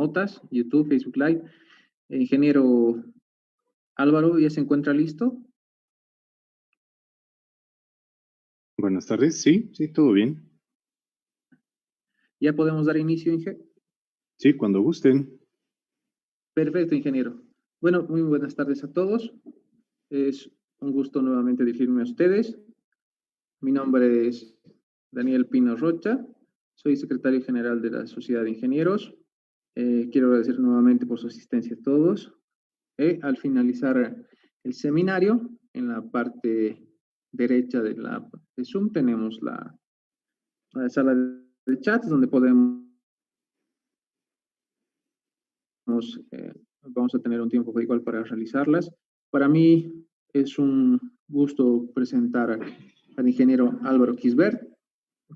remotas, YouTube, Facebook Live. Ingeniero Álvaro, ¿ya se encuentra listo? Buenas tardes, sí, todo bien. ¿Ya podemos dar inicio, Inge? Sí, cuando gusten. Perfecto, ingeniero. Bueno, muy buenas tardes a todos. Es un gusto nuevamente dirigirme a ustedes. Mi nombre es Daniel Pino Rocha. Soy secretario general de la Sociedad de Ingenieros. Quiero agradecer nuevamente por su asistencia a todos. Al finalizar el seminario, en la parte derecha de Zoom tenemos la sala de chats donde podemos, vamos a tener un tiempo igual para realizarlas. Para mí es un gusto presentar al ingeniero Álvaro Quisbert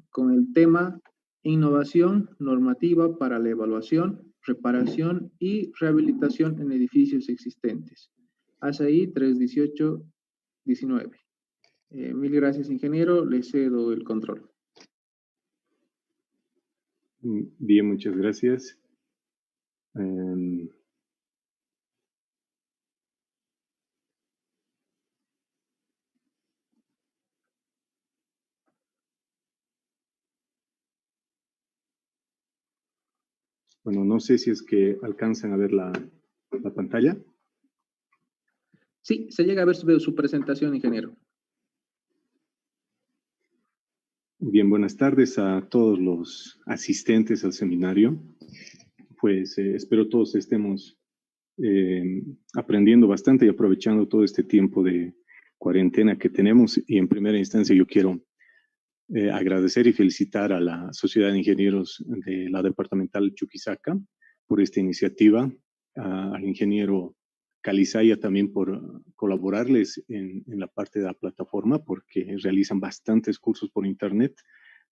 con el tema Innovación normativa para la evaluación, reparación y rehabilitación en edificios existentes. ASAI 318-19. Mil gracias, ingeniero. Le cedo el control. Bien, muchas gracias. Bueno, no sé si es que alcanzan a ver la pantalla. Sí, se llega a ver su presentación, ingeniero. Bien, buenas tardes a todos los asistentes al seminario. Pues espero todos estemos aprendiendo bastante y aprovechando todo este tiempo de cuarentena que tenemos. Y en primera instancia yo quiero agradecer y felicitar a la Sociedad de Ingenieros de la Departamental Chuquisaca por esta iniciativa, al ingeniero Calizaya también por colaborarles en la parte de la plataforma, porque realizan bastantes cursos por internet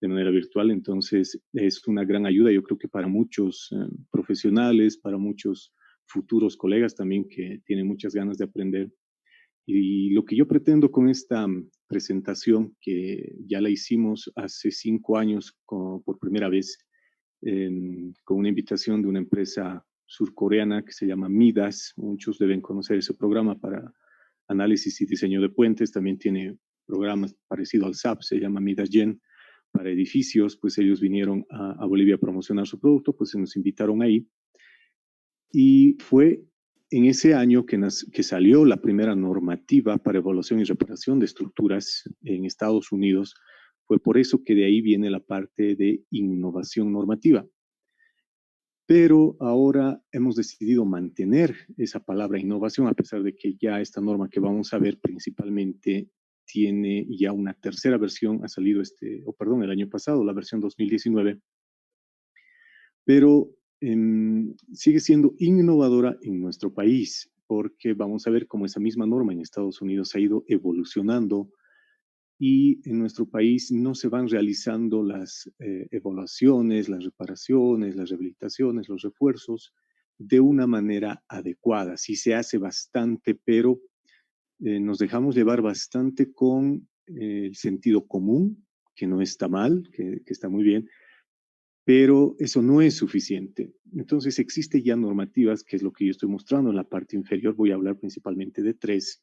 de manera virtual. Entonces es una gran ayuda, yo creo que para muchos profesionales, para muchos futuros colegas también que tienen muchas ganas de aprender. Y lo que yo pretendo con esta presentación, que ya la hicimos hace 5 años por primera vez, con una invitación de una empresa surcoreana que se llama Midas. Muchos deben conocer ese programa para análisis y diseño de puentes. También tiene programas parecidos al SAP, se llama Midas Gen, para edificios. Pues ellos vinieron a Bolivia a promocionar su producto, pues se nos invitaron ahí. Y fue en ese año que salió la primera normativa para evaluación y reparación de estructuras en Estados Unidos. Fue por eso que de ahí viene la parte de innovación normativa. Pero ahora hemos decidido mantener esa palabra innovación, a pesar de que ya esta norma que vamos a ver principalmente tiene ya una tercera versión, ha salido el año pasado, la versión 2019. Pero sigue siendo innovadora en nuestro país, porque vamos a ver cómo esa misma norma en Estados Unidos ha ido evolucionando y en nuestro país no se van realizando las evaluaciones, las reparaciones, las rehabilitaciones, los refuerzos de una manera adecuada. Sí se hace bastante, pero nos dejamos llevar bastante con el sentido común, que no está mal, que está muy bien, pero eso no es suficiente. Entonces existen ya normativas, que es lo que yo estoy mostrando en la parte inferior. Voy a hablar principalmente de 3,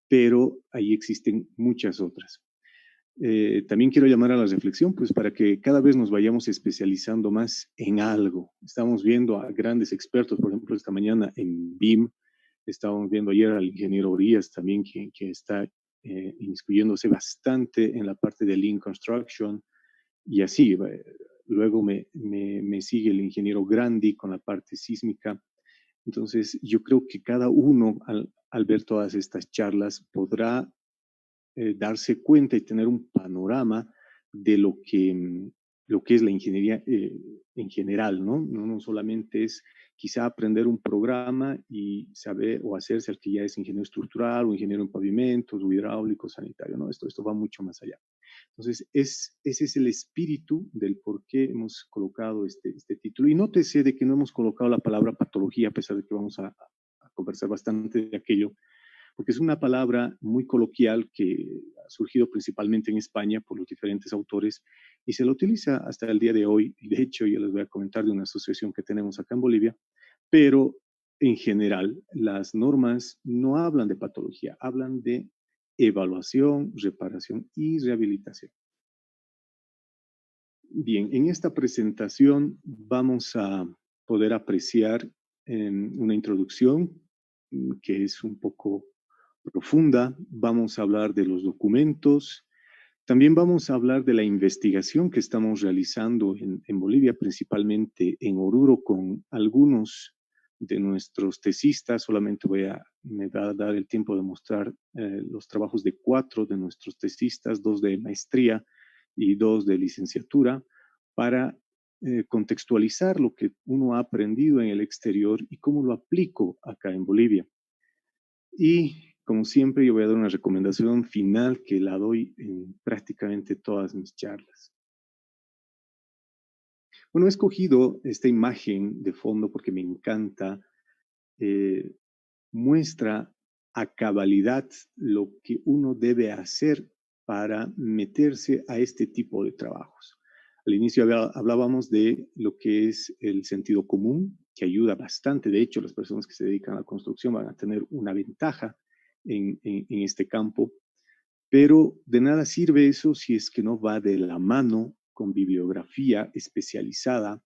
pero ahí existen muchas otras. También quiero llamar a la reflexión, pues para que cada vez nos vayamos especializando más en algo. Estamos viendo a grandes expertos, por ejemplo, esta mañana en BIM, estábamos viendo ayer al ingeniero Orías también, que está inmiscuyéndose bastante en la parte de Lean Construction, y así. Luego me sigue el ingeniero Grandi con la parte sísmica. Entonces, yo creo que cada uno, al ver todas estas charlas, podrá darse cuenta y tener un panorama de lo que es la ingeniería en general, ¿no? No solamente es quizá aprender un programa y saber o hacerse el que ya es ingeniero estructural o ingeniero en pavimentos o hidráulico, sanitario, ¿no? Esto va mucho más allá. Entonces, ese es el espíritu del por qué hemos colocado este título. Y nótese de que no hemos colocado la palabra patología, a pesar de que vamos a conversar bastante de aquello, porque es una palabra muy coloquial que ha surgido principalmente en España por los diferentes autores y se lo utiliza hasta el día de hoy. Y de hecho, yo les voy a comentar de una asociación que tenemos acá en Bolivia, pero en general las normas no hablan de patología, hablan de evaluación, reparación y rehabilitación. Bien, en esta presentación vamos a poder apreciar una introducción que es un poco profunda. Vamos a hablar de los documentos. También vamos a hablar de la investigación que estamos realizando en Bolivia, principalmente en Oruro, con algunos de nuestros tesistas. Solamente me va a dar el tiempo de mostrar los trabajos de 4 de nuestros tesistas, 2 de maestría y 2 de licenciatura, para contextualizar lo que uno ha aprendido en el exterior y cómo lo aplico acá en Bolivia. Y como siempre, yo voy a dar una recomendación final que la doy en prácticamente todas mis charlas. Bueno, he escogido esta imagen de fondo porque me encanta. Muestra a cabalidad lo que uno debe hacer para meterse a este tipo de trabajos. Al inicio hablábamos de lo que es el sentido común, que ayuda bastante. De hecho, las personas que se dedican a la construcción van a tener una ventaja en este campo, pero de nada sirve eso si es que no va de la mano con bibliografía especializada,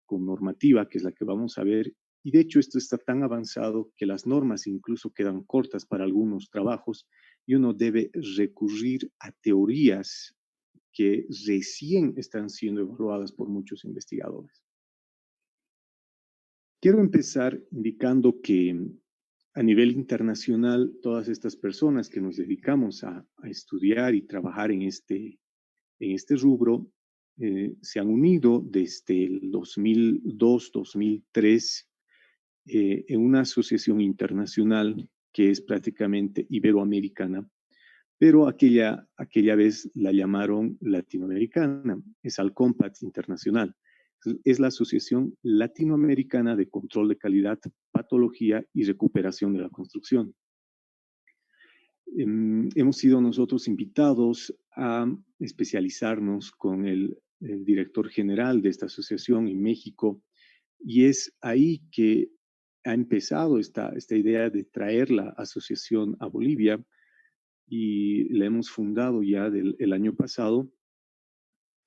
con normativa, que es la que vamos a ver. Y de hecho esto está tan avanzado que las normas incluso quedan cortas para algunos trabajos y uno debe recurrir a teorías que recién están siendo evaluadas por muchos investigadores. Quiero empezar indicando que a nivel internacional, todas estas personas que nos dedicamos a estudiar y trabajar en este rubro se han unido desde el 2002-2003 en una asociación internacional que es prácticamente iberoamericana, pero aquella vez la llamaron latinoamericana, es Alcompat Internacional. Es la Asociación Latinoamericana de Control de Calidad, Patología y Recuperación de la Construcción. Hemos sido nosotros invitados a especializarnos con el director general de esta asociación en México, y es ahí que ha empezado esta idea de traer la asociación a Bolivia, y la hemos fundado ya el año pasado.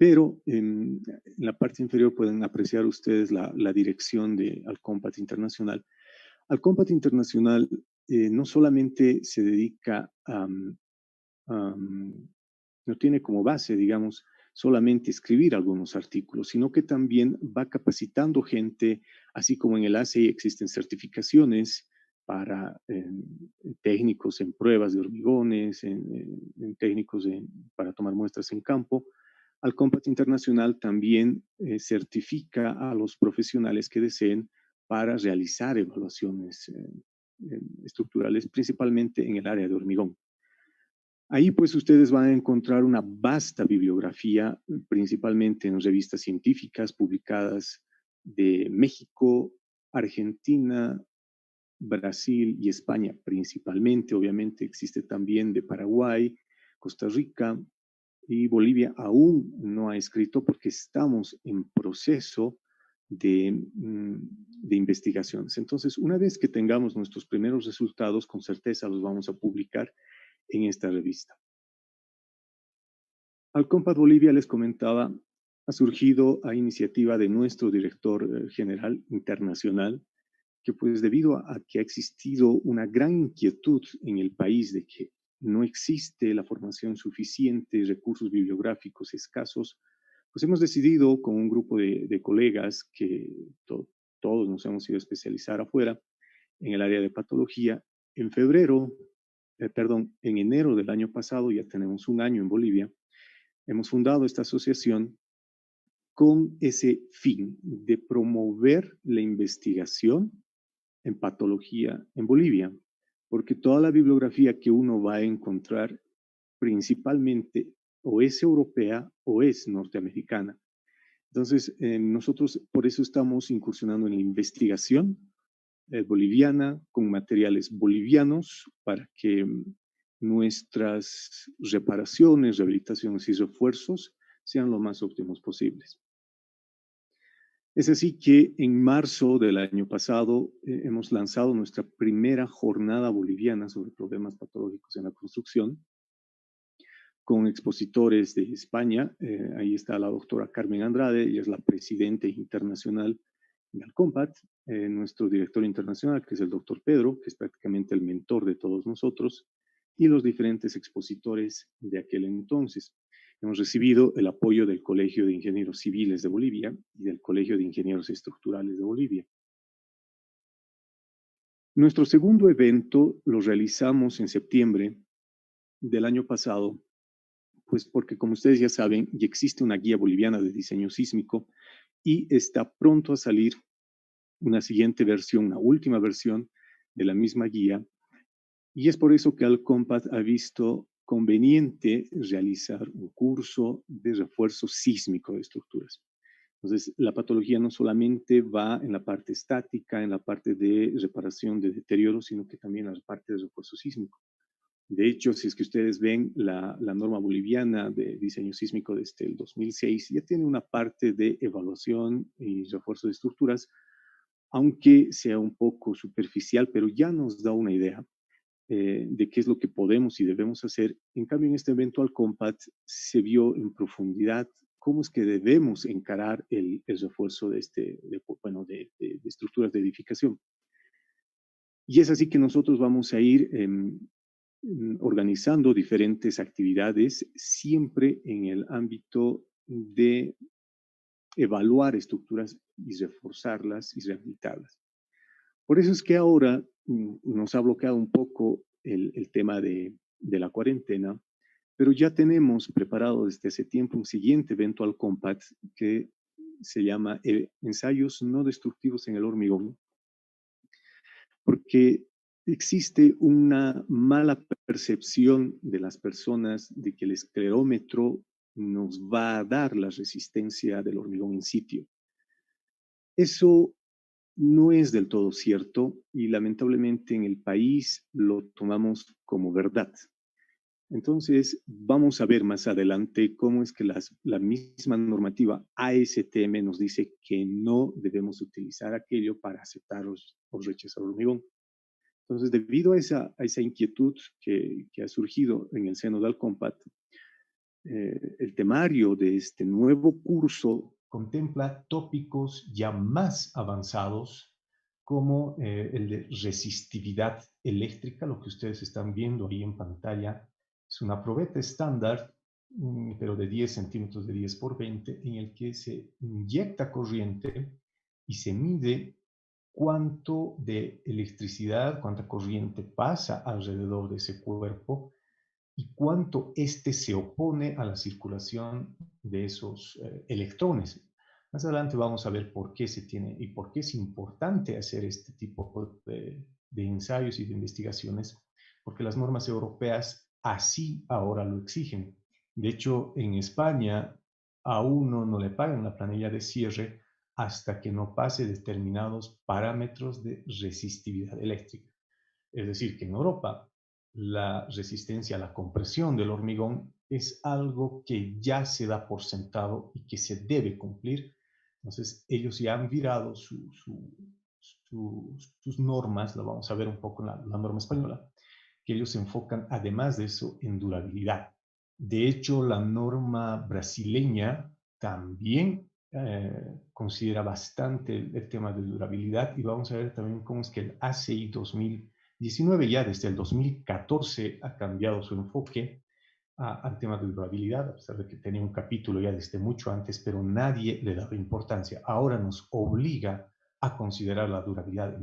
Pero en la parte inferior pueden apreciar ustedes la dirección de Alcompat Internacional. Alcompat Internacional no solamente se dedica no tiene como base, digamos, solamente escribir algunos artículos, sino que también va capacitando gente, así como en el ACI existen certificaciones para técnicos en pruebas de hormigones, en técnicos para tomar muestras en campo. Alcompat Internacional también certifica a los profesionales que deseen para realizar evaluaciones estructurales, principalmente en el área de hormigón. Ahí pues ustedes van a encontrar una vasta bibliografía, principalmente en revistas científicas publicadas de México, Argentina, Brasil y España principalmente. Obviamente existe también de Paraguay, Costa Rica y Bolivia aún no ha escrito porque estamos en proceso de investigaciones. Entonces, una vez que tengamos nuestros primeros resultados, con certeza los vamos a publicar en esta revista. Alcompat Bolivia, les comentaba, ha surgido a iniciativa de nuestro director general internacional, que pues debido a que ha existido una gran inquietud en el país de que no existe la formación suficiente, recursos bibliográficos escasos, pues hemos decidido con un grupo de colegas que todos nos hemos ido a especializar afuera en el área de patología. En enero del año pasado, ya tenemos un año en Bolivia, hemos fundado esta asociación con ese fin de promover la investigación en patología en Bolivia, porque toda la bibliografía que uno va a encontrar principalmente o es europea o es norteamericana. Entonces, nosotros por eso estamos incursionando en la investigación boliviana con materiales bolivianos para que nuestras reparaciones, rehabilitaciones y refuerzos sean lo más óptimos posibles. Es así que en marzo del año pasado hemos lanzado nuestra primera jornada boliviana sobre problemas patológicos en la construcción con expositores de España. Ahí está la doctora Carmen Andrade, ella es la presidenta internacional de Alcompat, nuestro director internacional, que es el doctor Pedro, que es prácticamente el mentor de todos nosotros, y los diferentes expositores de aquel entonces. Hemos recibido el apoyo del Colegio de Ingenieros Civiles de Bolivia y del Colegio de Ingenieros Estructurales de Bolivia. Nuestro segundo evento lo realizamos en septiembre del año pasado, pues porque como ustedes ya saben, ya existe una guía boliviana de diseño sísmico y está pronto a salir una siguiente versión, una última versión de la misma guía. Y es por eso que Alcompat ha visto conveniente realizar un curso de refuerzo sísmico de estructuras. Entonces, la patología no solamente va en la parte estática, en la parte de reparación de deterioro, sino que también en la parte de refuerzo sísmico. De hecho, si es que ustedes ven la norma boliviana de diseño sísmico desde el 2006, ya tiene una parte de evaluación y refuerzo de estructuras, aunque sea un poco superficial, pero ya nos da una idea de qué es lo que podemos y debemos hacer. En cambio, en este evento Alcompat se vio en profundidad cómo es que debemos encarar el refuerzo de estructuras de edificación. Y es así que nosotros vamos a ir organizando diferentes actividades, siempre en el ámbito de evaluar estructuras y reforzarlas y rehabilitarlas. Por eso es que ahora nos ha bloqueado un poco el tema de la cuarentena, pero ya tenemos preparado desde hace tiempo un siguiente evento Alcompat que se llama Ensayos no destructivos en el hormigón, porque existe una mala percepción de las personas de que el esclerómetro nos va a dar la resistencia del hormigón in sitio. Eso no es del todo cierto y lamentablemente en el país lo tomamos como verdad. Entonces, vamos a ver más adelante cómo es que la misma normativa ASTM nos dice que no debemos utilizar aquello para aceptar o rechazar hormigón. Entonces, debido a esa inquietud que ha surgido en el seno del Alcompat, el temario de este nuevo curso contempla tópicos ya más avanzados como el de resistividad eléctrica. Lo que ustedes están viendo ahí en pantalla es una probeta estándar, pero de 10 centímetros de 10 por 20, en el que se inyecta corriente y se mide cuánto de electricidad, cuánta corriente pasa alrededor de ese cuerpo y cuánto éste se opone a la circulación de esos electrones. Más adelante vamos a ver por qué se tiene y por qué es importante hacer este tipo de ensayos y de investigaciones, porque las normas europeas así ahora lo exigen. De hecho, en España a uno no le pagan la planilla de cierre hasta que no pase determinados parámetros de resistividad eléctrica. Es decir, que en Europa la resistencia a la compresión del hormigón es algo que ya se da por sentado y que se debe cumplir. Entonces, ellos ya han virado sus normas, lo vamos a ver un poco en la norma española, que ellos se enfocan, además de eso, en durabilidad. De hecho, la norma brasileña también considera bastante el tema de durabilidad y vamos a ver también cómo es que el ACI 2019 ya desde el 2014 ha cambiado su enfoque al tema de durabilidad, a pesar de que tenía un capítulo ya desde mucho antes, pero nadie le daba importancia. Ahora nos obliga a considerar la durabilidad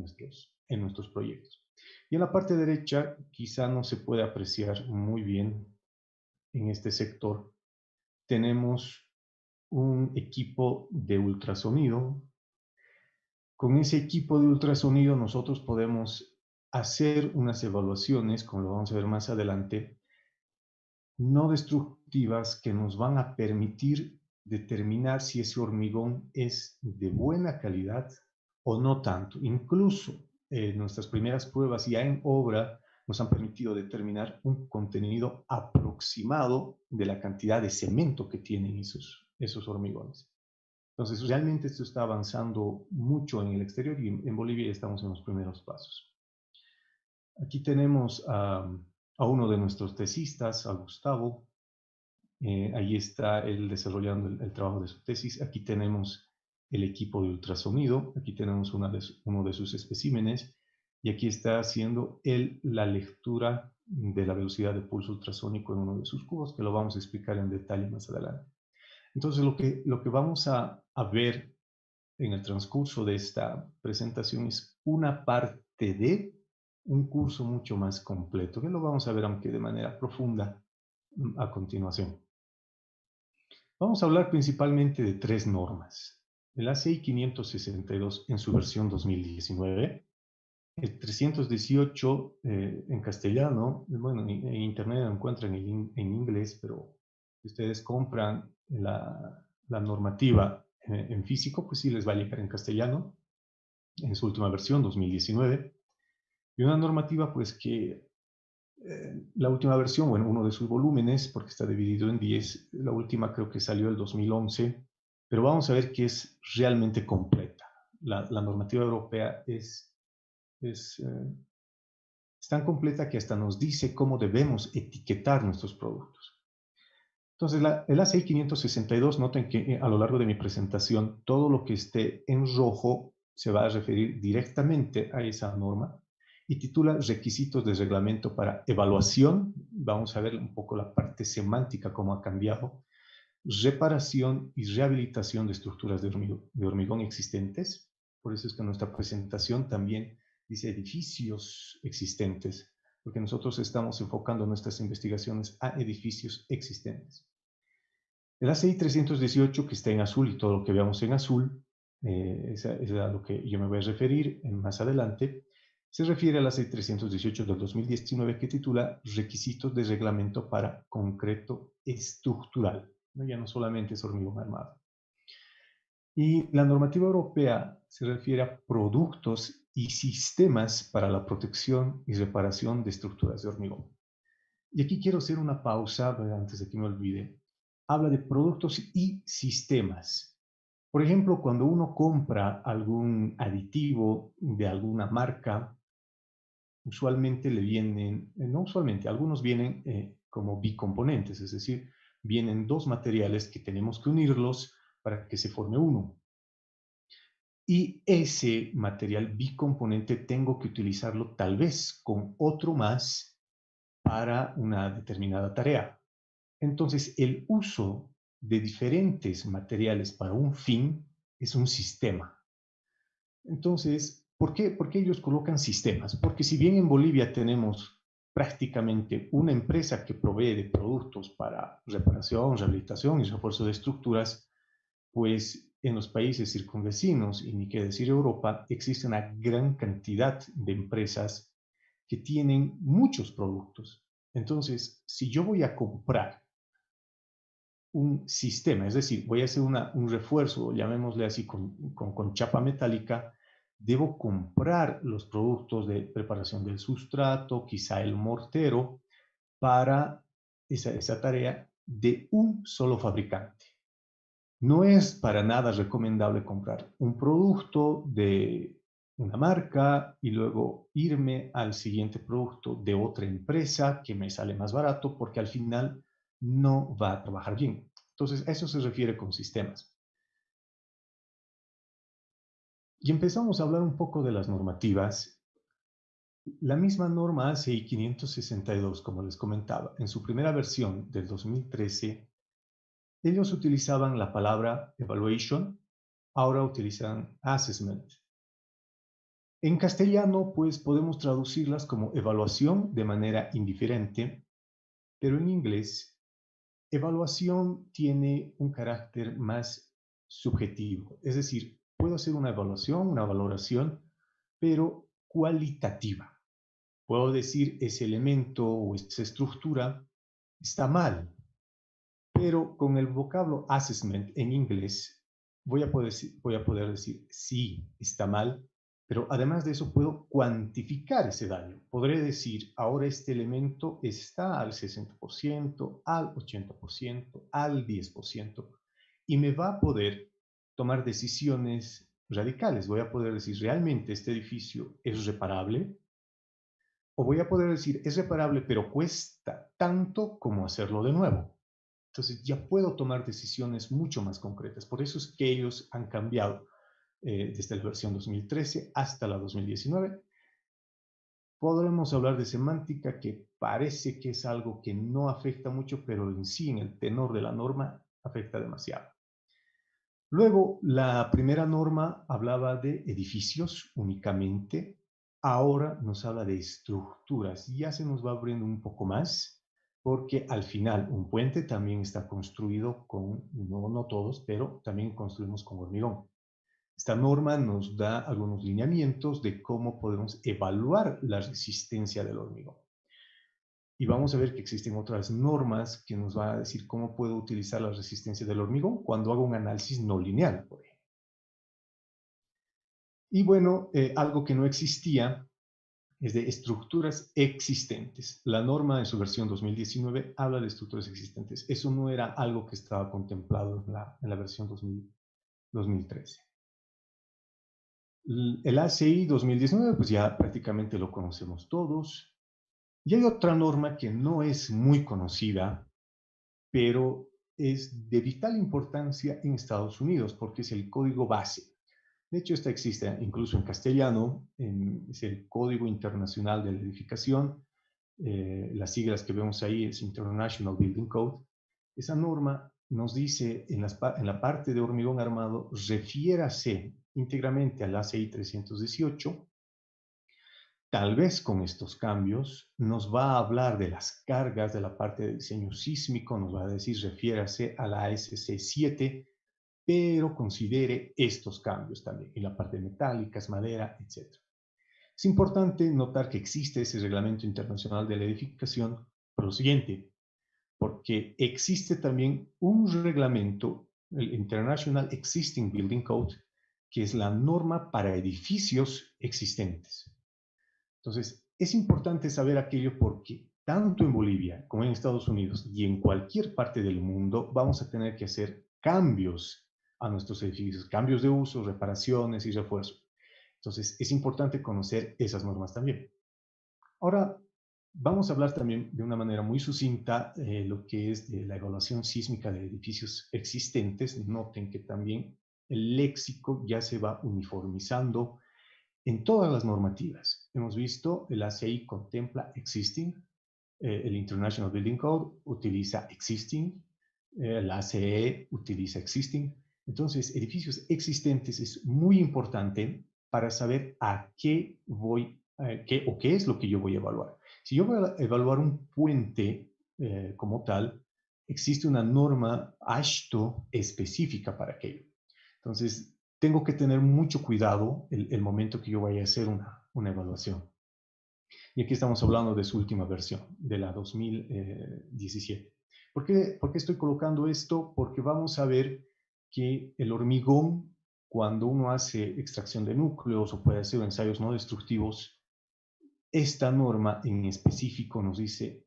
en nuestros proyectos. Y en la parte derecha quizá no se puede apreciar muy bien en este sector. Tenemos un equipo de ultrasonido. Con ese equipo de ultrasonido nosotros podemos hacer unas evaluaciones, como lo vamos a ver más adelante, no destructivas que nos van a permitir determinar si ese hormigón es de buena calidad o no tanto. Incluso nuestras primeras pruebas ya en obra nos han permitido determinar un contenido aproximado de la cantidad de cemento que tienen esos hormigones. Entonces, realmente esto está avanzando mucho en el exterior y en Bolivia ya estamos en los primeros pasos. Aquí tenemos a uno de nuestros tesistas, a Gustavo. Ahí está él desarrollando el trabajo de su tesis. Aquí tenemos el equipo de ultrasonido. Aquí tenemos uno de sus especímenes. Y aquí está haciendo él la lectura de la velocidad de pulso ultrasónico en uno de sus cubos, que lo vamos a explicar en detalle más adelante. Entonces, lo que vamos a ver en el transcurso de esta presentación es una parte de un curso mucho más completo, que lo vamos a ver aunque de manera profunda a continuación. Vamos a hablar principalmente de tres normas. El ACI 562 en su versión 2019, el 318 en castellano, bueno, en internet lo encuentran en inglés, pero si ustedes compran la normativa en físico, pues sí les va a llegar en castellano, en su última versión, 2019. Y una normativa, pues que la última versión, bueno, uno de sus volúmenes, porque está dividido en 10, la última creo que salió el 2011, pero vamos a ver que es realmente completa. La normativa europea es tan completa que hasta nos dice cómo debemos etiquetar nuestros productos. Entonces, el ACI 562, noten que a lo largo de mi presentación, todo lo que esté en rojo se va a referir directamente a esa norma y titula Requisitos de reglamento para evaluación. Vamos a ver un poco la parte semántica, cómo ha cambiado. Reparación y rehabilitación de estructuras de hormigón existentes. Por eso es que nuestra presentación también dice edificios existentes, porque nosotros estamos enfocando nuestras investigaciones a edificios existentes. El ACI 318, que está en azul y todo lo que veamos en azul, es a lo que yo me voy a referir más adelante, se refiere al ACI 318 del 2019 que titula Requisitos de reglamento para concreto estructural. Ya no solamente es hormigón armado. Y la normativa europea se refiere a productos y sistemas para la protección y reparación de estructuras de hormigón. Y aquí quiero hacer una pausa antes de que me olvide. Habla de productos y sistemas. Por ejemplo, cuando uno compra algún aditivo de alguna marca, usualmente le vienen, no usualmente, algunos vienen como bicomponentes, es decir, vienen dos materiales que tenemos que unirlos para que se forme uno. Y ese material bicomponente tengo que utilizarlo tal vez con otro más para una determinada tarea. Entonces, el uso de diferentes materiales para un fin es un sistema. Entonces, ¿por qué ellos colocan sistemas? Porque si bien en Bolivia tenemos prácticamente una empresa que provee de productos para reparación, rehabilitación y refuerzo de estructuras, pues en los países circunvecinos, y ni qué decir Europa, existe una gran cantidad de empresas que tienen muchos productos. Entonces, si yo voy a comprar un sistema, es decir, voy a hacer un refuerzo, llamémosle así, con chapa metálica, debo comprar los productos de preparación del sustrato, quizá el mortero, para esa tarea de un solo fabricante. No es para nada recomendable comprar un producto de una marca y luego irme al siguiente producto de otra empresa que me sale más barato porque al final no va a trabajar bien. Entonces, a eso se refiere con sistemas. Y empezamos a hablar un poco de las normativas. La misma norma ACI 562, como les comentaba, en su primera versión del 2013, ellos utilizaban la palabra evaluation, ahora utilizan assessment. En castellano, pues podemos traducirlas como evaluación de manera indiferente, pero en inglés, evaluación tiene un carácter más subjetivo. Es decir, puedo hacer una evaluación, una valoración, pero cualitativa. Puedo decir ese elemento o esa estructura está mal, pero con el vocablo assessment en inglés voy a poder decir sí, está mal, Pero además de eso puedo cuantificar ese daño. Podré decir, ahora este elemento está al 60%, al 80%, al 10%, y me va a poder tomar decisiones radicales. Voy a poder decir, ¿realmente este edificio es reparable? O voy a poder decir, es reparable, pero cuesta tanto como hacerlo de nuevo. Entonces ya puedo tomar decisiones mucho más concretas. Por eso es que ellos han cambiado desde la versión 2013 hasta la 2019. Podremos hablar de semántica, que parece que es algo que no afecta mucho, pero en sí, en el tenor de la norma, afecta demasiado. Luego, la primera norma hablaba de edificios únicamente. Ahora nos habla de estructuras. Ya se nos va abriendo un poco más, porque al final un puente también está construido con, no todos, pero también construimos con hormigón. Esta norma nos da algunos lineamientos de cómo podemos evaluar la resistencia del hormigón. Y vamos a ver que existen otras normas que nos van a decir cómo puedo utilizar la resistencia del hormigón cuando hago un análisis no lineal, por ejemplo. Y bueno, algo que no existía es de estructuras existentes. La norma en su versión 2019 habla de estructuras existentes. Eso no era algo que estaba contemplado en la versión 2013. El ACI 2019, pues ya prácticamente lo conocemos todos. Y hay otra norma que no es muy conocida, pero es de vital importancia en Estados Unidos, porque es el código base. De hecho, esta existe incluso en castellano, es el Código Internacional de la Edificación. Las siglas que vemos ahí es International Building Code. Esa norma nos dice en la parte de hormigón armado, refiérase íntegramente al ACI 318. Tal vez con estos cambios nos va a hablar de las cargas de la parte de diseño sísmico, nos va a decir refiérase a la ASC 7, pero considere estos cambios también en la parte de metálicas, madera, etc. Es importante notar que existe ese reglamento internacional de la edificación por lo siguiente, porque existe también un reglamento, el International Existing Building Code, que es la norma para edificios existentes. Entonces, es importante saber aquello porque tanto en Bolivia como en Estados Unidos y en cualquier parte del mundo vamos a tener que hacer cambios a nuestros edificios, cambios de uso, reparaciones y refuerzos. Entonces, es importante conocer esas normas también. Ahora, vamos a hablar también de una manera muy sucinta lo que es de la evaluación sísmica de edificios existentes. Noten que también el léxico ya se va uniformizando en todas las normativas. Hemos visto el ACI contempla existing, el International Building Code utiliza existing, el ACE utiliza existing. Entonces, edificios existentes es muy importante para saber a qué voy, qué es lo que yo voy a evaluar. Si yo voy a evaluar un puente como tal, existe una norma AASHTO específica para aquello. Entonces, tengo que tener mucho cuidado el momento que yo vaya a hacer una evaluación. Y aquí estamos hablando de su última versión, de la 2017. ¿Por qué estoy colocando esto? Porque vamos a ver que el hormigón, cuando uno hace extracción de núcleos o puede hacer ensayos no destructivos, esta norma en específico nos dice,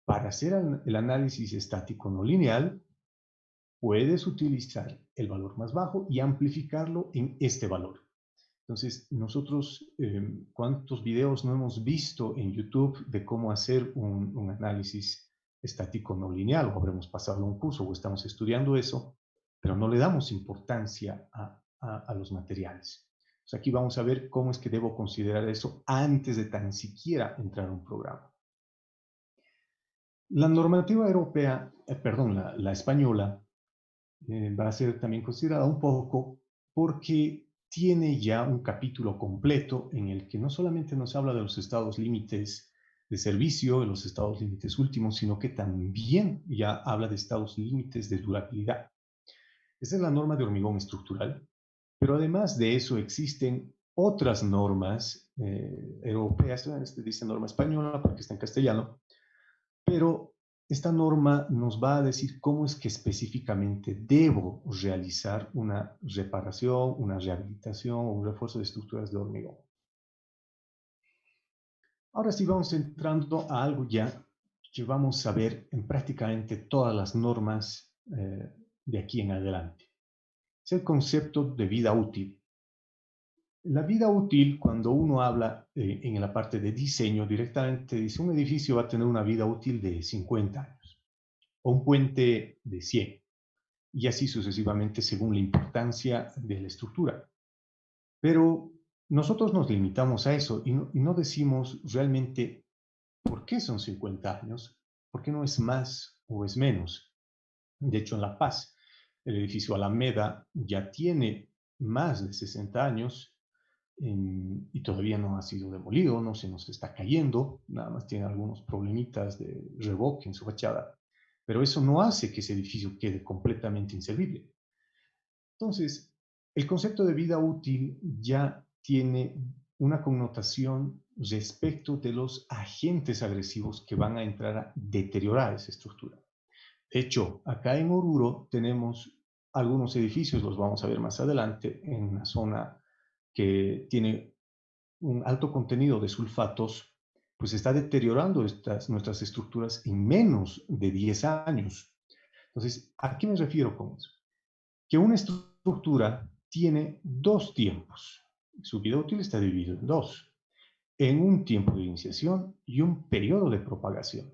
para hacer el análisis estático no lineal, puedes utilizar el valor más bajo y amplificarlo en este valor. Entonces, nosotros, ¿cuántos videos no hemos visto en YouTube de cómo hacer un análisis estático no lineal? O habremos pasado un curso o estamos estudiando eso, pero no le damos importancia a los materiales. Entonces, aquí vamos a ver cómo es que debo considerar eso antes de tan siquiera entrar a un programa. La normativa europea, la española, va a ser también considerada un poco porque tiene ya un capítulo completo en el que no solamente nos habla de los estados límites de servicio, de los estados límites últimos, sino que también ya habla de estados límites de durabilidad. Esa es la norma de hormigón estructural, pero además de eso existen otras normas europeas, dice norma española porque está en castellano, pero esta norma nos va a decir cómo es que específicamente debo realizar una reparación, una rehabilitación o un refuerzo de estructuras de hormigón. Ahora sí vamos entrando a algo ya que vamos a ver en prácticamente todas las normas de aquí en adelante. Es el concepto de vida útil. La vida útil, cuando uno habla en la parte de diseño, directamente dice un edificio va a tener una vida útil de 50 años o un puente de 100 y así sucesivamente según la importancia de la estructura. Pero nosotros nos limitamos a eso y no decimos realmente por qué son 50 años, por qué no es más o es menos. De hecho, en La Paz, el edificio Alameda ya tiene más de 60 años y todavía no ha sido demolido, no se nos está cayendo, nada más tiene algunos problemitas de revoque en su fachada, pero eso no hace que ese edificio quede completamente inservible. Entonces, el concepto de vida útil ya tiene una connotación respecto de los agentes agresivos que van a entrar a deteriorar esa estructura. De hecho, acá en Oruro tenemos algunos edificios, los vamos a ver más adelante, en una zona que tiene un alto contenido de sulfatos, pues está deteriorando nuestras estructuras en menos de 10 años. Entonces, ¿a qué me refiero con eso? Que una estructura tiene dos tiempos. Su vida útil está dividido en dos, en un tiempo de iniciación y un periodo de propagación,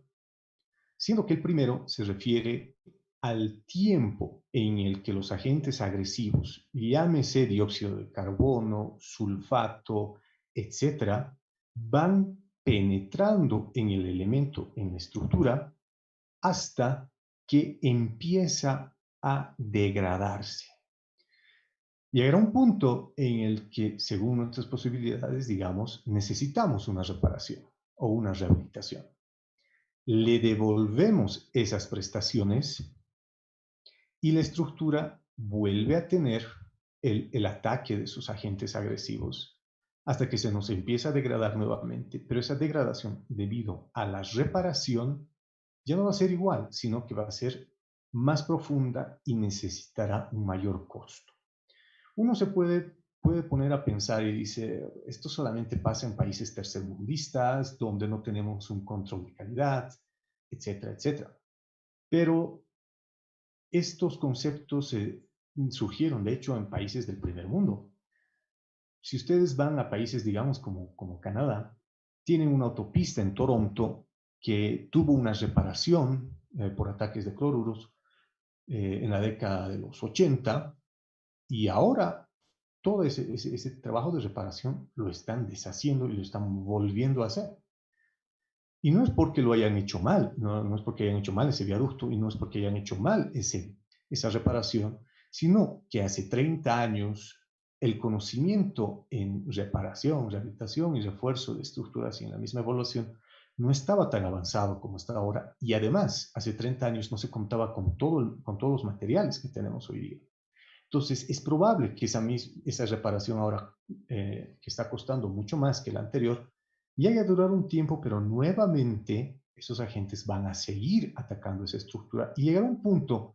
siendo que el primero se refiere al tiempo en el que los agentes agresivos, llámese dióxido de carbono, sulfato, etcétera, van penetrando en el elemento, en la estructura, hasta que empieza a degradarse. Llegará un punto en el que, según nuestras posibilidades, digamos, necesitamos una reparación o una rehabilitación. Le devolvemos esas prestaciones y la estructura vuelve a tener el ataque de sus agentes agresivos hasta que se nos empieza a degradar nuevamente. Pero esa degradación, debido a la reparación, ya no va a ser igual, sino que va a ser más profunda y necesitará un mayor costo. Uno se puede poner a pensar y dice, esto solamente pasa en países tercermundistas, donde no tenemos un control de calidad, etcétera, etcétera. Pero estos conceptos surgieron, de hecho, en países del primer mundo. Si ustedes van a países, digamos, como Canadá, tienen una autopista en Toronto que tuvo una reparación por ataques de cloruros en la década de los 80 y ahora todo ese trabajo de reparación lo están deshaciendo y lo están volviendo a hacer. Y no es porque lo hayan hecho mal, no es porque hayan hecho mal ese viaducto y no es porque hayan hecho mal esa reparación, sino que hace 30 años el conocimiento en reparación, rehabilitación y refuerzo de estructuras y en la misma evaluación no estaba tan avanzado como está ahora. Y además, hace 30 años no se contaba con todos los materiales que tenemos hoy día. Entonces, es probable que esa reparación ahora, que está costando mucho más que la anterior, llegue a durar un tiempo, pero nuevamente esos agentes van a seguir atacando esa estructura y llegará un punto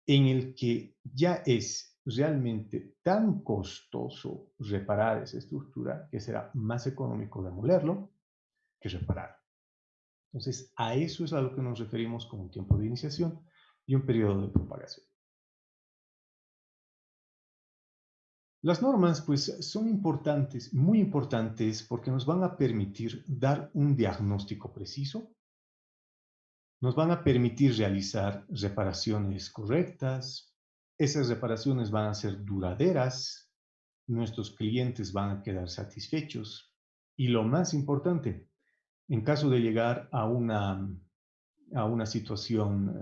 en el que ya es realmente tan costoso reparar esa estructura que será más económico demolerlo que reparar. Entonces, a eso es a lo que nos referimos con un tiempo de iniciación y un periodo de propagación. Las normas, pues, son importantes, muy importantes, porque nos van a permitir dar un diagnóstico preciso, nos van a permitir realizar reparaciones correctas, esas reparaciones van a ser duraderas, nuestros clientes van a quedar satisfechos y lo más importante, en caso de llegar a una situación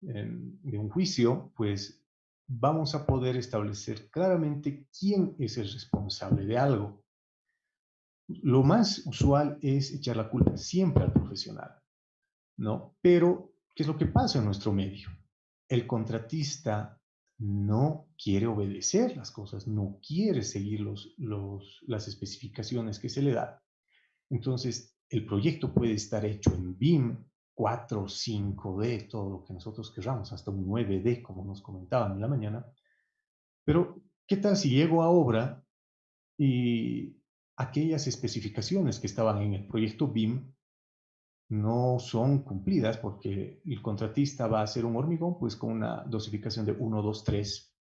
de un juicio, pues vamos a poder establecer claramente quién es el responsable de algo. Lo más usual es echar la culpa siempre al profesional, ¿no? Pero, ¿qué es lo que pasa en nuestro medio? El contratista no quiere obedecer las cosas, no quiere seguir las especificaciones que se le dan. Entonces, el proyecto puede estar hecho en BIM 4, 5D, todo lo que nosotros queramos, hasta un 9D, como nos comentaban en la mañana. Pero, ¿qué tal si llego a obra y aquellas especificaciones que estaban en el proyecto BIM no son cumplidas porque el contratista va a hacer un hormigón pues con una dosificación de 1, 2, 3?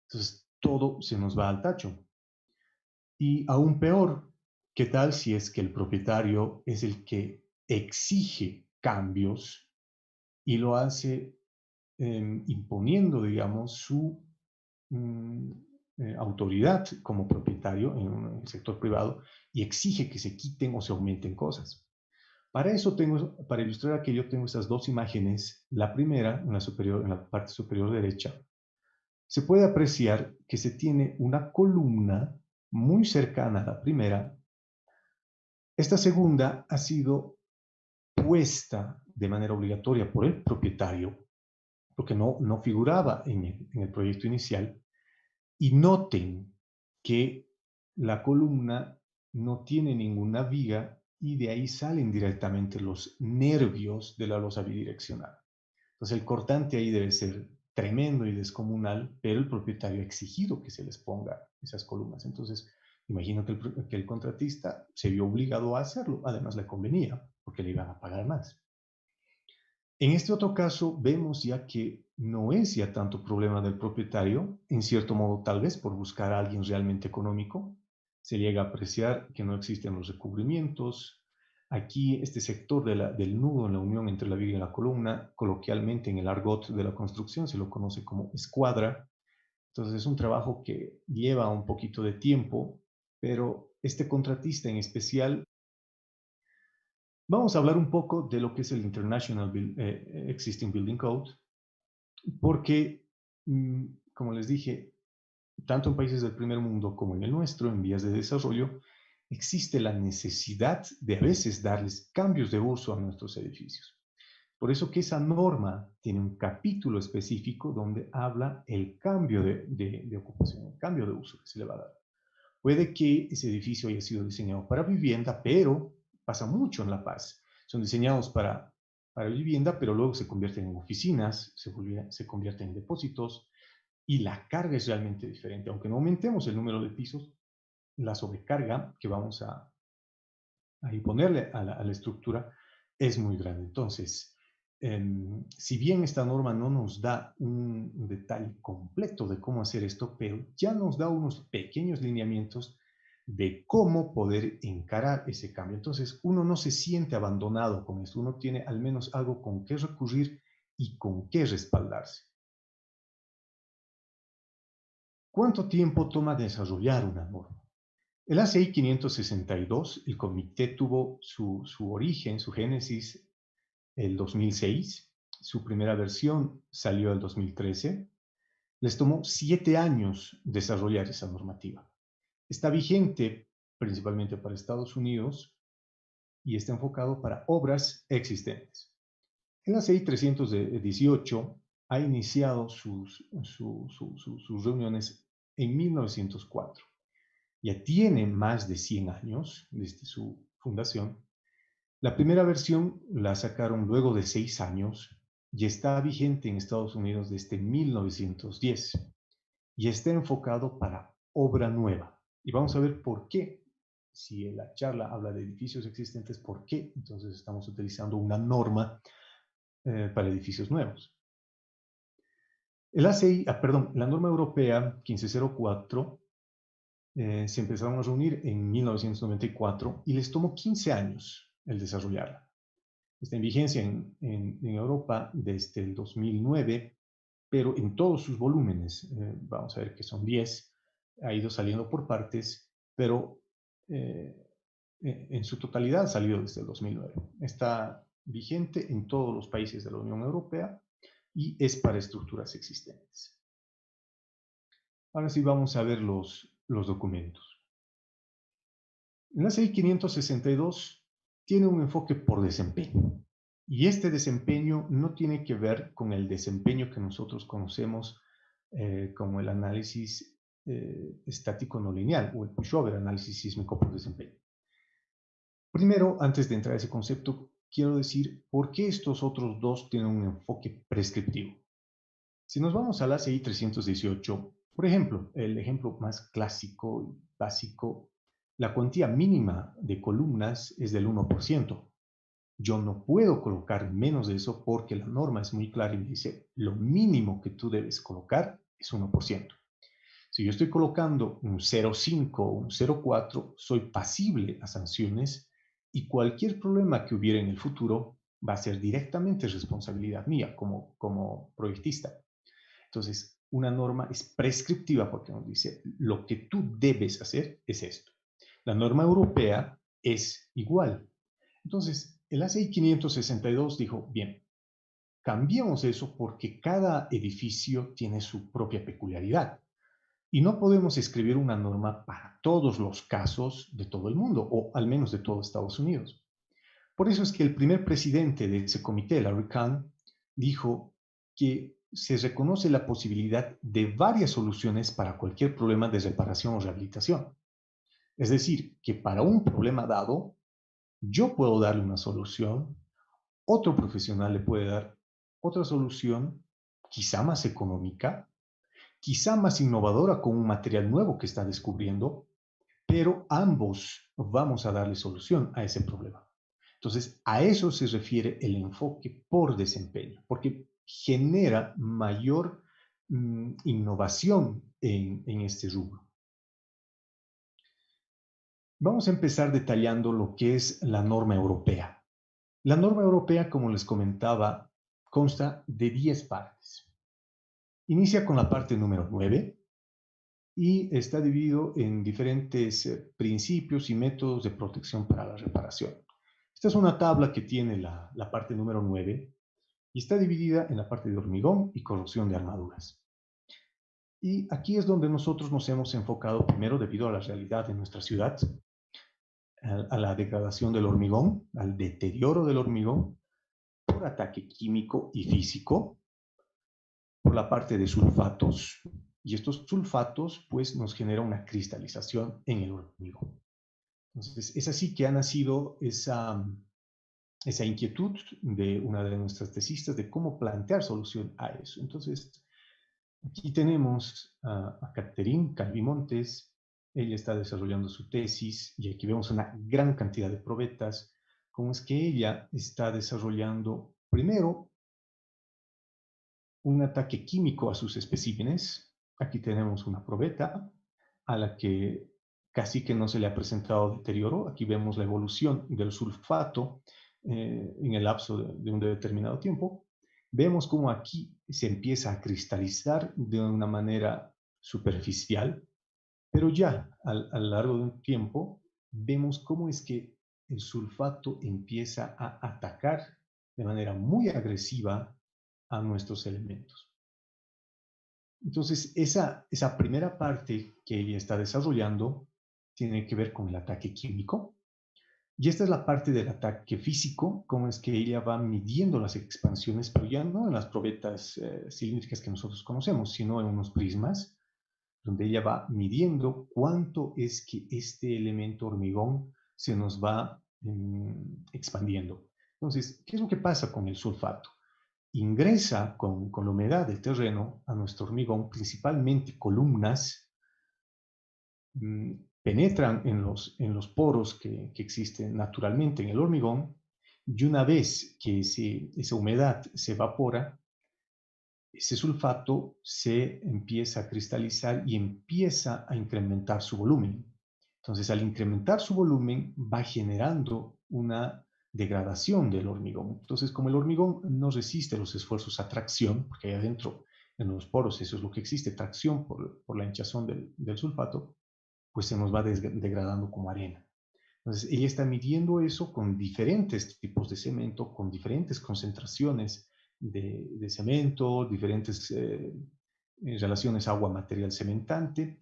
Entonces, todo se nos va al tacho. Y aún peor, ¿qué tal si es que el propietario es el que exige cambios y lo hace imponiendo, digamos, su mm, autoridad como propietario en el sector privado y exige que se quiten o se aumenten cosas? Para eso para ilustrar aquello, tengo estas dos imágenes. La primera, en la parte superior derecha, se puede apreciar que se tiene una columna muy cercana a la primera. Esta segunda ha sido puesta de manera obligatoria por el propietario, porque no figuraba en el proyecto inicial. Y noten que la columna no tiene ninguna viga y de ahí salen directamente los nervios de la losa bidireccional. Entonces el cortante ahí debe ser tremendo y descomunal, pero el propietario ha exigido que se les ponga esas columnas. Entonces, imagino que el contratista se vio obligado a hacerlo. Además, le convenía, porque le iban a pagar más. En este otro caso, vemos ya que no es ya tanto problema del propietario, en cierto modo, tal vez por buscar a alguien realmente económico. Se llega a apreciar que no existen los recubrimientos. Aquí, este sector del nudo en la unión entre la viga y la columna, coloquialmente en el argot de la construcción, se lo conoce como escuadra. Entonces, es un trabajo que lleva un poquito de tiempo, pero este contratista en especial. Vamos a hablar un poco de lo que es el International Existing Building Code, porque, como les dije, tanto en países del primer mundo como en el nuestro, en vías de desarrollo, existe la necesidad de a veces darles cambios de uso a nuestros edificios. Por eso que esa norma tiene un capítulo específico donde habla el cambio de ocupación, el cambio de uso que se le va a dar. Puede que ese edificio haya sido diseñado para vivienda, pero pasa mucho en La Paz. Son diseñados para vivienda, pero luego se convierten en oficinas, se convierten en depósitos y la carga es realmente diferente. Aunque no aumentemos el número de pisos, la sobrecarga que vamos a imponerle a la estructura es muy grande. Entonces, si bien esta norma no nos da un detalle completo de cómo hacer esto, pero ya nos da unos pequeños lineamientos de cómo poder encarar ese cambio. Entonces, uno no se siente abandonado con esto, uno tiene al menos algo con qué recurrir y con qué respaldarse. ¿Cuánto tiempo toma desarrollar una norma? El ACI 562, el comité tuvo su origen, su génesis, el 2006. Su primera versión salió el 2013. Les tomó 7 años desarrollar esa normativa. Está vigente principalmente para Estados Unidos y está enfocado para obras existentes. El ACI 318 ha iniciado sus reuniones en 1904. Ya tiene más de 100 años desde su fundación. La primera versión la sacaron luego de 6 años y está vigente en Estados Unidos desde 1910 y está enfocado para obra nueva. Y vamos a ver por qué. Si la charla habla de edificios existentes, ¿por qué? Entonces estamos utilizando una norma para edificios nuevos. El ACI, la norma europea 1504 se empezaron a reunir en 1994 y les tomó 15 años el desarrollarla. Está en vigencia en Europa desde el 2009, pero en todos sus volúmenes, vamos a ver que son 10, ha ido saliendo por partes, pero en su totalidad ha salido desde el 2009. Está vigente en todos los países de la Unión Europea y es para estructuras existentes. Ahora sí vamos a ver los documentos. La CI 562 tiene un enfoque por desempeño. Y este desempeño no tiene que ver con el desempeño que nosotros conocemos como el análisis estático no lineal o el pushover, análisis sísmico por desempeño. Primero, antes de entrar a ese concepto, quiero decir por qué estos otros dos tienen un enfoque prescriptivo. Si nos vamos al ACI 318, por ejemplo, el ejemplo más clásico y básico, la cuantía mínima de columnas es del 1%. Yo no puedo colocar menos de eso porque la norma es muy clara y me dice lo mínimo que tú debes colocar es 1%. Si yo estoy colocando un 0,5 o un 0,4, soy pasible a sanciones y cualquier problema que hubiera en el futuro va a ser directamente responsabilidad mía como proyectista. Entonces, una norma es prescriptiva porque nos dice lo que tú debes hacer es esto. La norma europea es igual. Entonces, el ACI 562 dijo, bien, cambiemos eso porque cada edificio tiene su propia peculiaridad. Y no podemos escribir una norma para todos los casos de todo el mundo, o al menos de todo Estados Unidos. Por eso es que el primer presidente de ese comité, Larry Kahn, dijo que se reconoce la posibilidad de varias soluciones para cualquier problema de reparación o rehabilitación. Es decir, que para un problema dado, yo puedo darle una solución, otro profesional le puede dar otra solución, quizá más económica, quizá más innovadora con un material nuevo que está descubriendo, pero ambos vamos a darle solución a ese problema. Entonces, a eso se refiere el enfoque por desempeño, porque genera mayor innovación en este rubro. Vamos a empezar detallando lo que es la norma europea. La norma europea, como les comentaba, consta de 10 partes. Inicia con la parte número 9 y está dividido en diferentes principios y métodos de protección para la reparación. Esta es una tabla que tiene la parte número 9 y está dividida en la parte de hormigón y corrosión de armaduras. Y aquí es donde nosotros nos hemos enfocado primero debido a la realidad de nuestra ciudad, a la degradación del hormigón, al deterioro del hormigón, por ataque químico y físico, por la parte de sulfatos, y estos sulfatos pues nos generan una cristalización en el hormigón. Entonces es así que ha nacido esa inquietud de una de nuestras tesistas de cómo plantear solución a eso. Entonces aquí tenemos a Catherine Calvimontes. Ella está desarrollando su tesis y aquí vemos una gran cantidad de probetas, cómo es que ella está desarrollando primero un ataque químico a sus especímenes. Aquí tenemos una probeta a la que casi que no se le ha presentado deterioro. Aquí vemos la evolución del sulfato en el lapso de un determinado tiempo. Vemos cómo aquí se empieza a cristalizar de una manera superficial, pero ya a lo largo de un tiempo vemos cómo es que el sulfato empieza a atacar de manera muy agresiva a nuestros elementos. Entonces, esa primera parte que ella está desarrollando tiene que ver con el ataque químico. Y esta es la parte del ataque físico, cómo es que ella va midiendo las expansiones, pero ya no en las probetas cilíndricas que nosotros conocemos, sino en unos prismas, donde ella va midiendo cuánto es que este elemento hormigón se nos va expandiendo. Entonces, ¿qué es lo que pasa con el sulfato? Ingresa con la humedad del terreno a nuestro hormigón, principalmente columnas, penetran en los poros que existen naturalmente en el hormigón, y una vez que esa humedad se evapora, ese sulfato se empieza a cristalizar y empieza a incrementar su volumen. Entonces, al incrementar su volumen, va generando una degradación del hormigón. Entonces, como el hormigón no resiste los esfuerzos a tracción, porque ahí adentro, en los poros, eso es lo que existe, tracción por la hinchazón del sulfato, pues se nos va degradando como arena. Entonces, ella está midiendo eso con diferentes tipos de cemento, con diferentes concentraciones de cemento, diferentes relaciones agua-material cementante,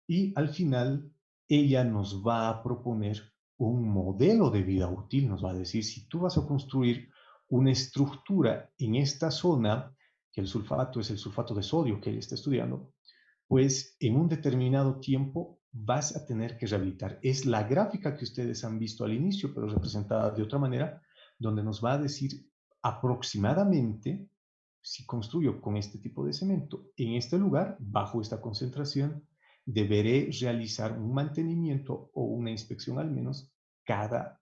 y al final ella nos va a proponer un modelo de vida útil, nos va a decir, si tú vas a construir una estructura en esta zona, que el sulfato es el sulfato de sodio que ella está estudiando, pues en un determinado tiempo vas a tener que rehabilitar. Es la gráfica que ustedes han visto al inicio, pero representada de otra manera. donde nos va a decir aproximadamente si construyo con este tipo de cemento en este lugar, bajo esta concentración, deberé realizar un mantenimiento o una inspección al menos cada,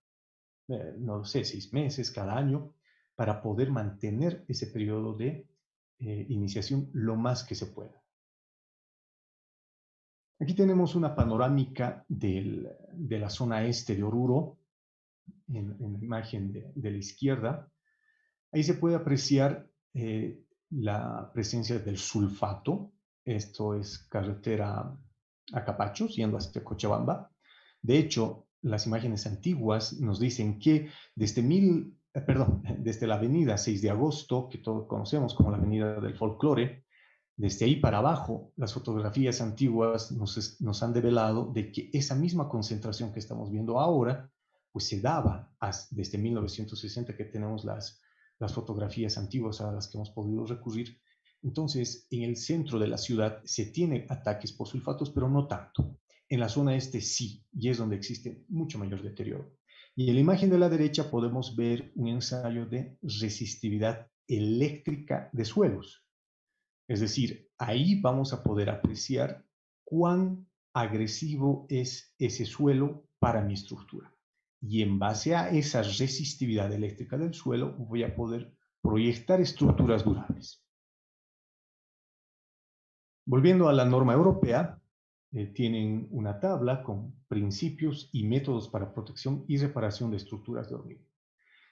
no lo sé, 6 meses, cada año, para poder mantener ese periodo de iniciación lo más que se pueda. Aquí tenemos una panorámica de la zona este de Oruro, en la imagen de la izquierda. Ahí se puede apreciar la presencia del sulfato. Esto es carretera a Capachos, yendo hasta Cochabamba. De hecho, las imágenes antiguas nos dicen que desde la avenida 6 de agosto, que todos conocemos como la avenida del folclore, desde ahí para abajo, las fotografías antiguas nos han develado de que esa misma concentración que estamos viendo ahora, pues se daba desde 1960 que tenemos las fotografías antiguas a las que hemos podido recurrir. Entonces, en el centro de la ciudad se tienen ataques por sulfatos, pero no tanto. En la zona este sí, y es donde existe mucho mayor deterioro. Y en la imagen de la derecha podemos ver un ensayo de resistividad eléctrica de suelos. Es decir, ahí vamos a poder apreciar cuán agresivo es ese suelo para mi estructura. Y en base a esa resistividad eléctrica del suelo, voy a poder proyectar estructuras durables. Volviendo a la norma europea, tienen una tabla con principios y métodos para protección y reparación de estructuras de hormigón.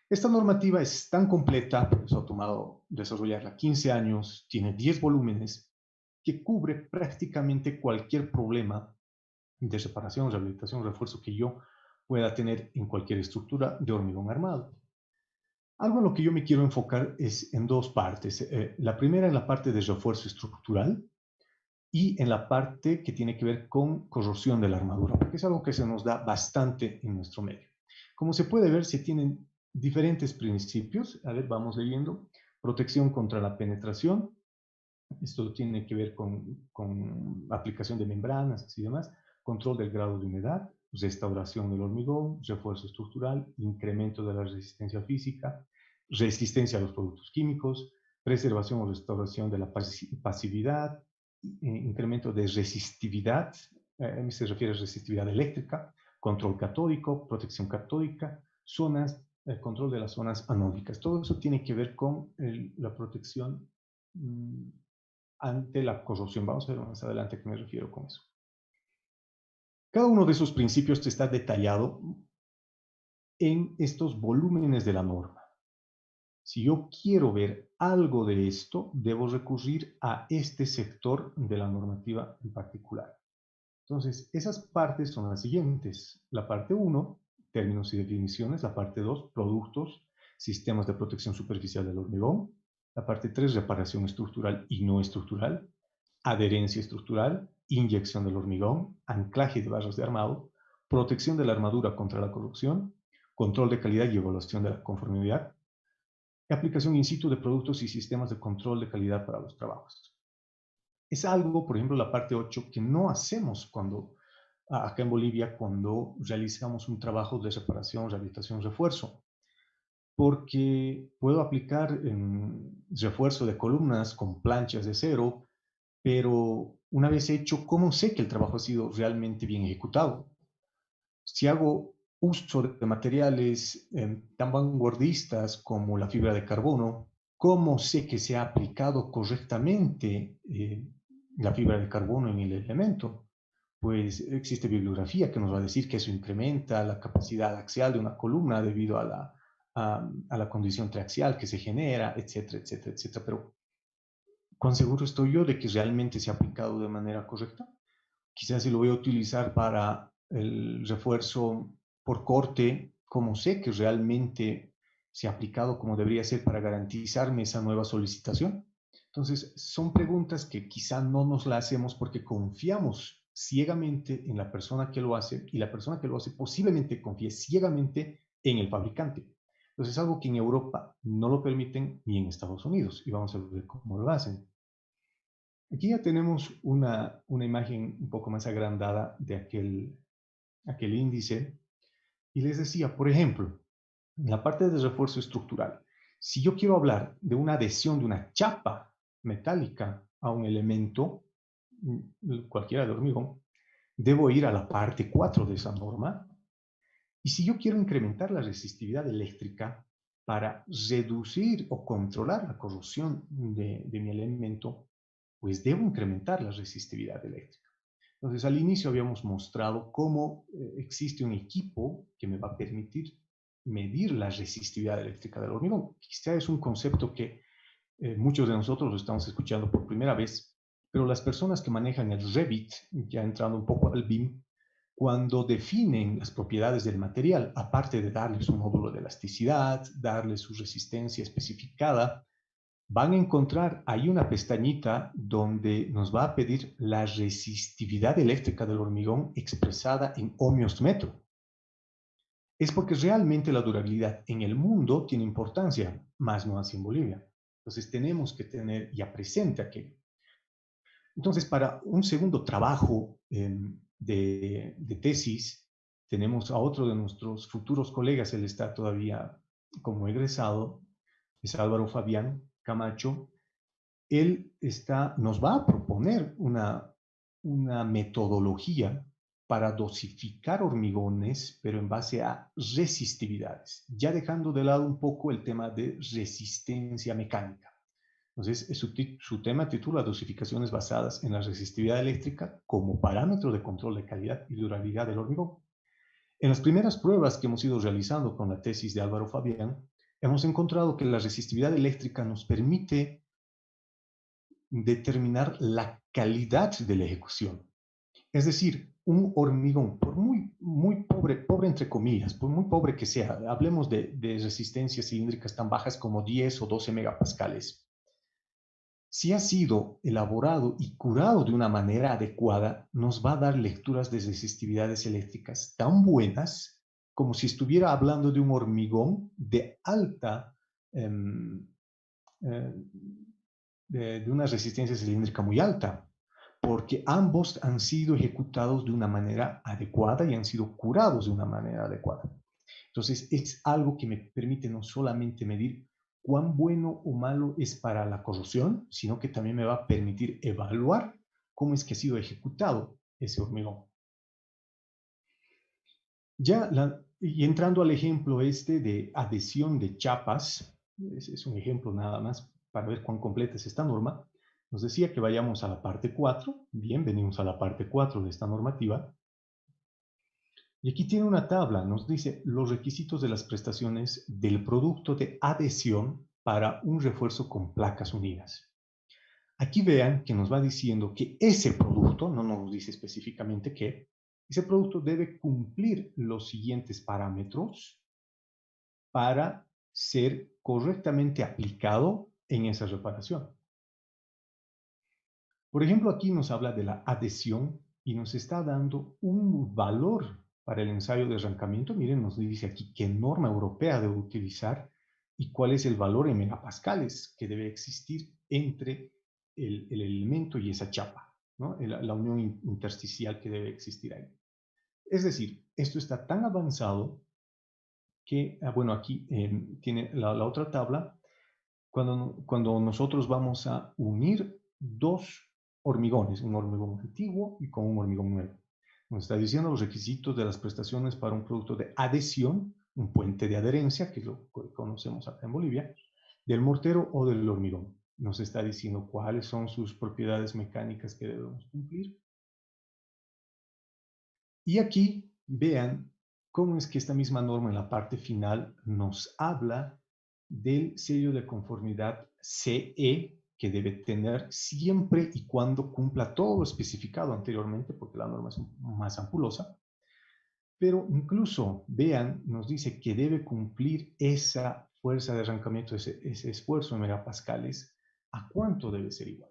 Esta normativa es tan completa, por eso ha tomado desarrollarla 15 años, tiene 10 volúmenes, que cubre prácticamente cualquier problema de reparación, rehabilitación, refuerzo que yo pueda tener en cualquier estructura de hormigón armado. Algo en lo que yo me quiero enfocar es en dos partes. La primera en la parte de refuerzo estructural y en la parte que tiene que ver con corrosión de la armadura, porque es algo que se nos da bastante en nuestro medio. Como se puede ver, se tienen diferentes principios. A ver, vamos leyendo. Protección contra la penetración. Esto tiene que ver con aplicación de membranas y demás. Control del grado de humedad. Restauración del hormigón. Refuerzo estructural. Incremento de la resistencia física. Resistencia a los productos químicos. Preservación o restauración de la pasividad. Incremento de resistividad. Se refiere a resistividad eléctrica. Control catódico. Protección catódica. Control de las zonas anódicas. Todo eso tiene que ver con la protección ante la corrosión. Vamos a ver más adelante a qué me refiero con eso. Cada uno de esos principios está detallado en estos volúmenes de la norma. Si yo quiero ver algo de esto, debo recurrir a este sector de la normativa en particular. Entonces, esas partes son las siguientes. La parte 1, términos y definiciones. La parte 2, productos, sistemas de protección superficial del hormigón. La parte 3, reparación estructural y no estructural. Adherencia estructural, inyección del hormigón, anclaje de barras de armado, protección de la armadura contra la corrosión, control de calidad y evaluación de la conformidad, aplicación in situ de productos y sistemas de control de calidad para los trabajos. Es algo, por ejemplo, la parte 8, que no hacemos acá en Bolivia cuando realizamos un trabajo de reparación, rehabilitación, refuerzo, porque puedo aplicar refuerzo de columnas con planchas de acero, pero una vez hecho, ¿cómo sé que el trabajo ha sido realmente bien ejecutado? Si hago uso de materiales tan vanguardistas como la fibra de carbono, ¿cómo sé que se ha aplicado correctamente la fibra de carbono en el elemento? Pues existe bibliografía que nos va a decir que eso incrementa la capacidad axial de una columna debido a la condición triaxial que se genera, etcétera, etcétera, etcétera. Pero ¿cuán seguro estoy yo de que realmente se ha aplicado de manera correcta? Quizás si lo voy a utilizar para el refuerzo por corte, ¿cómo sé que realmente se ha aplicado como debería ser para garantizarme esa nueva solicitación? Entonces, son preguntas que quizá no nos las hacemos porque confiamos ciegamente en la persona que lo hace y la persona que lo hace posiblemente confíe ciegamente en el fabricante. Entonces, es algo que en Europa no lo permiten ni en Estados Unidos y vamos a ver cómo lo hacen. Aquí ya tenemos una imagen un poco más agrandada de aquel índice y les decía, por ejemplo, En la parte de refuerzo estructural, si yo quiero hablar de una adhesión de una chapa metálica a un elemento, cualquiera de hormigón, debo ir a la parte 4 de esa norma. Y si yo quiero incrementar la resistividad eléctrica para reducir o controlar la corrosión de mi elemento, pues debo incrementar la resistividad eléctrica. Entonces, al inicio habíamos mostrado cómo existe un equipo que me va a permitir medir la resistividad eléctrica del hormigón. Quizá es un concepto que muchos de nosotros lo estamos escuchando por primera vez, pero las personas que manejan el Revit, ya entrando un poco al BIM, cuando definen las propiedades del material, aparte de darles un módulo de elasticidad, darles su resistencia especificada, van a encontrar ahí una pestañita donde nos va a pedir la resistividad eléctrica del hormigón expresada en ohmios metro. Es porque realmente la durabilidad en el mundo tiene importancia, más no así en Bolivia. Entonces tenemos que tener ya presente aquello. Entonces, para un segundo trabajo de tesis, tenemos a otro de nuestros futuros colegas, él está todavía como egresado, es Álvaro Fabián Camacho. Él nos va a proponer una metodología para dosificar hormigones, pero en base a resistividades, ya dejando de lado un poco el tema de resistencia mecánica. Entonces, su tema titula Dosificaciones basadas en la resistividad eléctrica como parámetro de control de calidad y durabilidad del hormigón. En las primeras pruebas que hemos ido realizando con la tesis de Álvaro Fabián, hemos encontrado que la resistividad eléctrica nos permite determinar la calidad de la ejecución. Es decir, un hormigón, por muy pobre entre comillas, por muy pobre que sea, hablemos de resistencias cilíndricas tan bajas como 10 o 12 megapascales, si ha sido elaborado y curado de una manera adecuada, nos va a dar lecturas de resistividades eléctricas tan buenas como si estuviera hablando de un hormigón de alta, de una resistencia cilíndrica muy alta, porque ambos han sido ejecutados de una manera adecuada y han sido curados de una manera adecuada. Entonces, es algo que me permite no solamente medir cuán bueno o malo es para la corrosión, sino que también me va a permitir evaluar cómo es que ha sido ejecutado ese hormigón. Y entrando al ejemplo de adhesión de chapas, es un ejemplo nada más para ver cuán completa es esta norma, nos decía que vayamos a la parte 4, bien, venimos a la parte 4 de esta normativa, y aquí tiene una tabla, nos dice los requisitos de las prestaciones del producto de adhesión para un refuerzo con placas unidas. Aquí vean que nos va diciendo que ese producto, no nos dice específicamente qué, ese producto debe cumplir los siguientes parámetros para ser correctamente aplicado en esa reparación. Por ejemplo, aquí nos habla de la adhesión y nos está dando un valor para el ensayo de arrancamiento. Miren, nos dice aquí qué norma europea debe utilizar y cuál es el valor en megapascales que debe existir entre el elemento y esa chapa, ¿no? La unión intersticial que debe existir ahí. Es decir, esto está tan avanzado que, bueno, aquí tiene la otra tabla. Cuando nosotros vamos a unir dos hormigones, un hormigón antiguo y con un hormigón nuevo. Nos está diciendo los requisitos de las prestaciones para un producto de adhesión, un puente de adherencia, que lo conocemos acá en Bolivia, del mortero o del hormigón. Nos está diciendo cuáles son sus propiedades mecánicas que debemos cumplir. Y aquí vean cómo es que esta misma norma en la parte final nos habla del sello de conformidad CE que debe tener siempre y cuando cumpla todo lo especificado anteriormente, porque la norma es más ampulosa. Pero incluso, vean, nos dice que debe cumplir esa fuerza de arrancamiento, ese esfuerzo en megapascales, ¿a cuánto debe ser igual?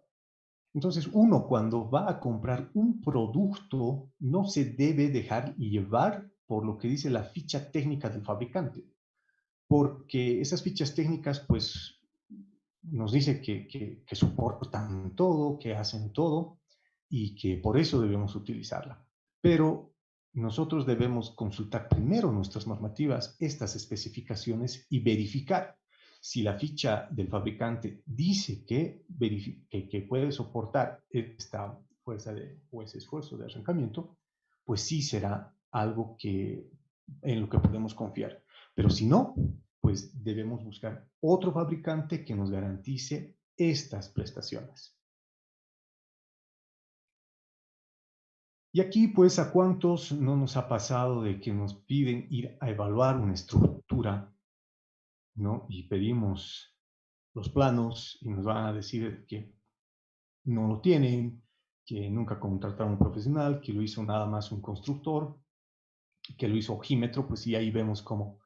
Entonces, uno cuando va a comprar un producto no se debe dejar llevar por lo que dice la ficha técnica del fabricante, porque esas fichas técnicas, pues, nos dice que soportan todo, que hacen todo y que por eso debemos utilizarla. Pero nosotros debemos consultar primero nuestras normativas, estas especificaciones y verificar si la ficha del fabricante dice que puede soportar esta fuerza o ese esfuerzo de arrancamiento, pues sí será algo en lo que podemos confiar. Pero si no, pues debemos buscar otro fabricante que nos garantice estas prestaciones. Y aquí, pues, ¿a cuántos no nos ha pasado de que nos piden ir a evaluar una estructura, ¿no? Y pedimos los planos y nos van a decir que no lo tienen, que nunca contrataron un profesional, que lo hizo nada más un constructor, que lo hizo ojímetro, pues y ahí vemos cómo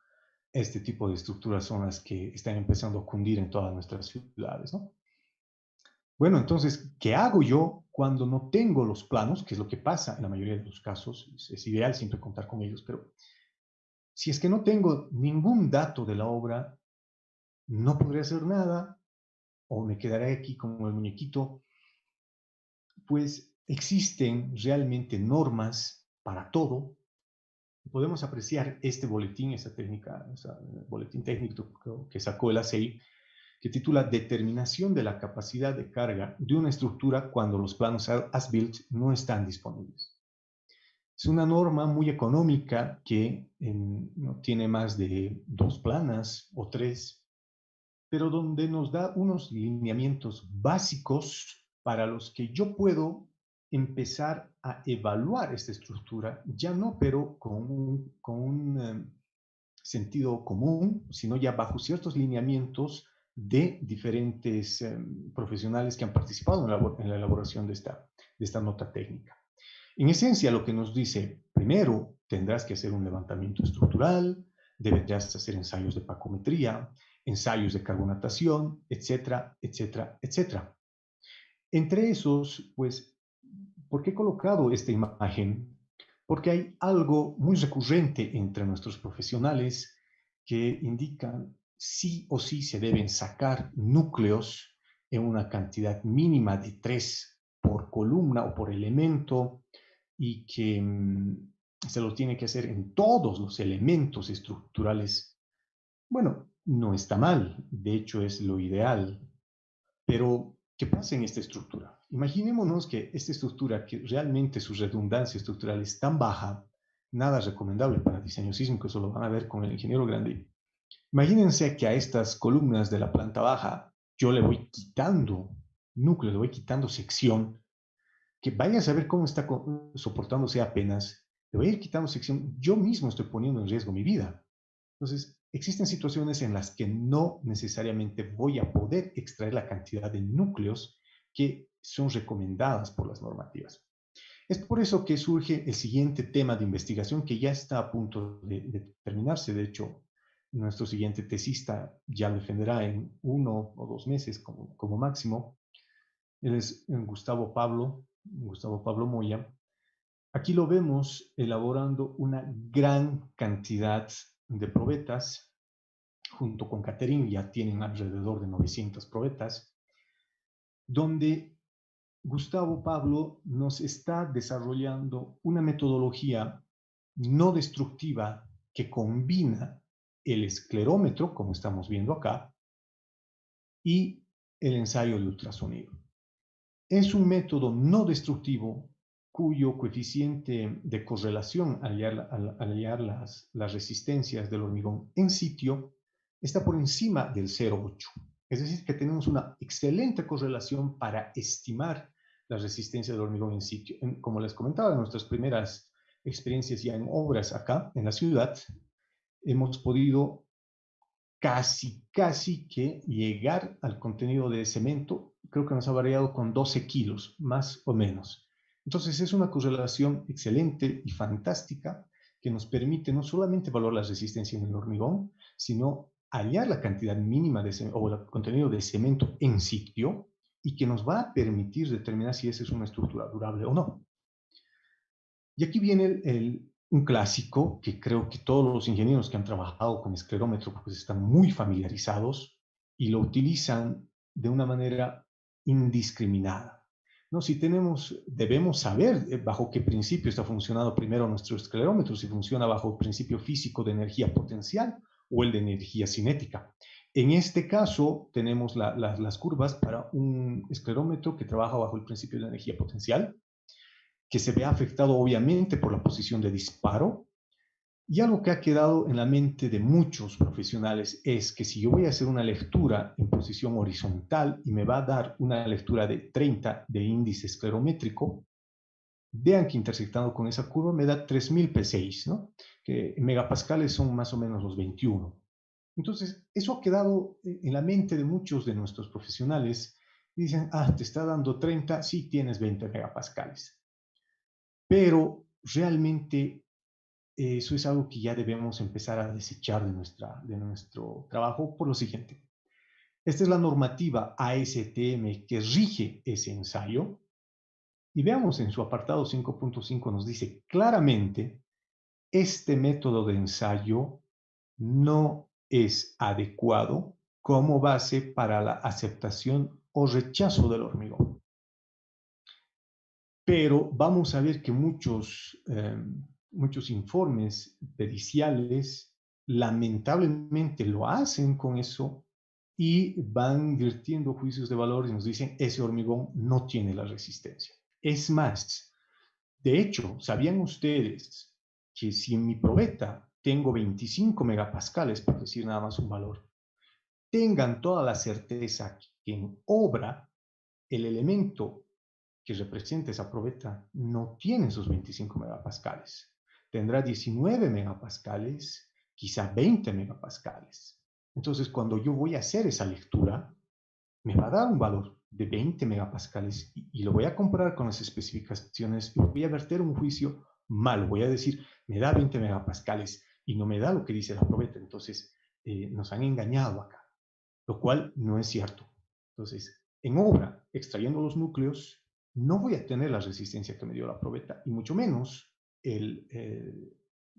este tipo de estructuras son las que están empezando a cundir en todas nuestras ciudades, ¿no? Bueno, entonces, ¿qué hago yo cuando no tengo los planos? Que es lo que pasa en la mayoría de los casos. Es ideal siempre contar con ellos, pero si es que no tengo ningún dato de la obra, no podré hacer nada o me quedaré aquí como el muñequito. Pues existen realmente normas para todo. Podemos apreciar este boletín, esta técnica, boletín técnico que sacó el ACI, que titula Determinación de la capacidad de carga de una estructura cuando los planos as-built no están disponibles. Es una norma muy económica que no tiene más de 2 planas o 3, pero donde nos da unos lineamientos básicos para los que yo puedo empezar a evaluar esta estructura, ya no pero con un sentido común, sino ya bajo ciertos lineamientos de diferentes profesionales que han participado en la elaboración de esta nota técnica. En esencia, lo que nos dice, primero, tendrás que hacer un levantamiento estructural, deberás hacer ensayos de pacometría, ensayos de carbonatación, etcétera, etcétera, etcétera. Entre esos, pues, ¿por qué he colocado esta imagen? Porque hay algo muy recurrente entre nuestros profesionales que indican sí o sí se deben sacar núcleos en una cantidad mínima de 3 por columna o por elemento y que se lo tiene que hacer en todos los elementos estructurales. Bueno, no está mal, de hecho es lo ideal, pero ¿qué pasa en esta estructura? Imaginémonos que esta estructura, que realmente su redundancia estructural es tan baja, nada recomendable para diseño sísmico, eso lo van a ver con el ingeniero Grandi. Imagínense que a estas columnas de la planta baja yo le voy quitando núcleo, le voy quitando sección, que vaya a saber cómo está soportándose apenas, le voy a ir quitando sección, yo mismo estoy poniendo en riesgo mi vida. Entonces, existen situaciones en las que no necesariamente voy a poder extraer la cantidad de núcleos que son recomendadas por las normativas. Es por eso que surge el siguiente tema de investigación que ya está a punto de terminarse. De hecho, nuestro siguiente tesista ya lo defenderá en 1 o 2 meses como máximo. Él es Gustavo Pablo Moya. Aquí lo vemos elaborando una gran cantidad de probetas. Junto con Catherine ya tienen alrededor de 900 probetas, donde Gustavo Pablo nos está desarrollando una metodología no destructiva que combina el esclerómetro, como estamos viendo acá, y el ensayo de ultrasonido. Es un método no destructivo cuyo coeficiente de correlación al hallar las resistencias del hormigón en sitio está por encima del 0,8. Es decir, que tenemos una excelente correlación para estimar la resistencia del hormigón en sitio. Como les comentaba, en nuestras primeras experiencias ya en obras acá en la ciudad, hemos podido casi que llegar al contenido de cemento. Creo que nos ha variado con 12 kilos, más o menos. Entonces es una correlación excelente y fantástica que nos permite no solamente evaluar la resistencia en el hormigón, sino hallar la cantidad mínima o el contenido de cemento en sitio y que nos va a permitir determinar si esa es una estructura durable o no. Y aquí viene un clásico que creo que todos los ingenieros que han trabajado con esclerómetro pues están muy familiarizados y lo utilizan de una manera indiscriminada. ¿no? Si debemos saber bajo qué principio está funcionando primero nuestro esclerómetro, si funciona bajo el principio físico de energía potencial o el de energía cinética. En este caso, tenemos las curvas para un esclerómetro que trabaja bajo el principio de energía potencial, que se ve afectado obviamente por la posición de disparo. Y algo que ha quedado en la mente de muchos profesionales es que si yo voy a hacer una lectura en posición horizontal y me va a dar una lectura de 30 de índice esclerométrico, vean que intersectando con esa curva me da 3000 P6, ¿no? Que en megapascales son más o menos los 21. Entonces, eso ha quedado en la mente de muchos de nuestros profesionales y dicen, te está dando 30, sí tienes 20 megapascales. Pero realmente eso es algo que ya debemos empezar a desechar de nuestro trabajo por lo siguiente. Esta es la normativa ASTM que rige ese ensayo. Y veamos en su apartado 5.5 nos dice claramente, este método de ensayo no es adecuado como base para la aceptación o rechazo del hormigón. Pero vamos a ver que muchos informes periciales lamentablemente lo hacen con eso y van virtiendo juicios de valor y nos dicen, ese hormigón no tiene la resistencia. Es más, de hecho, ¿sabían ustedes que si en mi probeta tengo 25 megapascales, por decir nada más un valor, tengan toda la certeza que en obra el elemento que representa esa probeta no tiene esos 25 megapascales. Tendrá 19 megapascales, quizá 20 megapascales. Entonces, cuando yo voy a hacer esa lectura, me va a dar un valor de 20 megapascales y lo voy a comparar con las especificaciones y voy a verter un juicio malo. Voy a decir, me da 20 megapascales y no me da lo que dice la probeta. Entonces, nos han engañado acá, lo cual no es cierto. Entonces, en obra, extrayendo los núcleos, no voy a tener la resistencia que me dio la probeta y mucho menos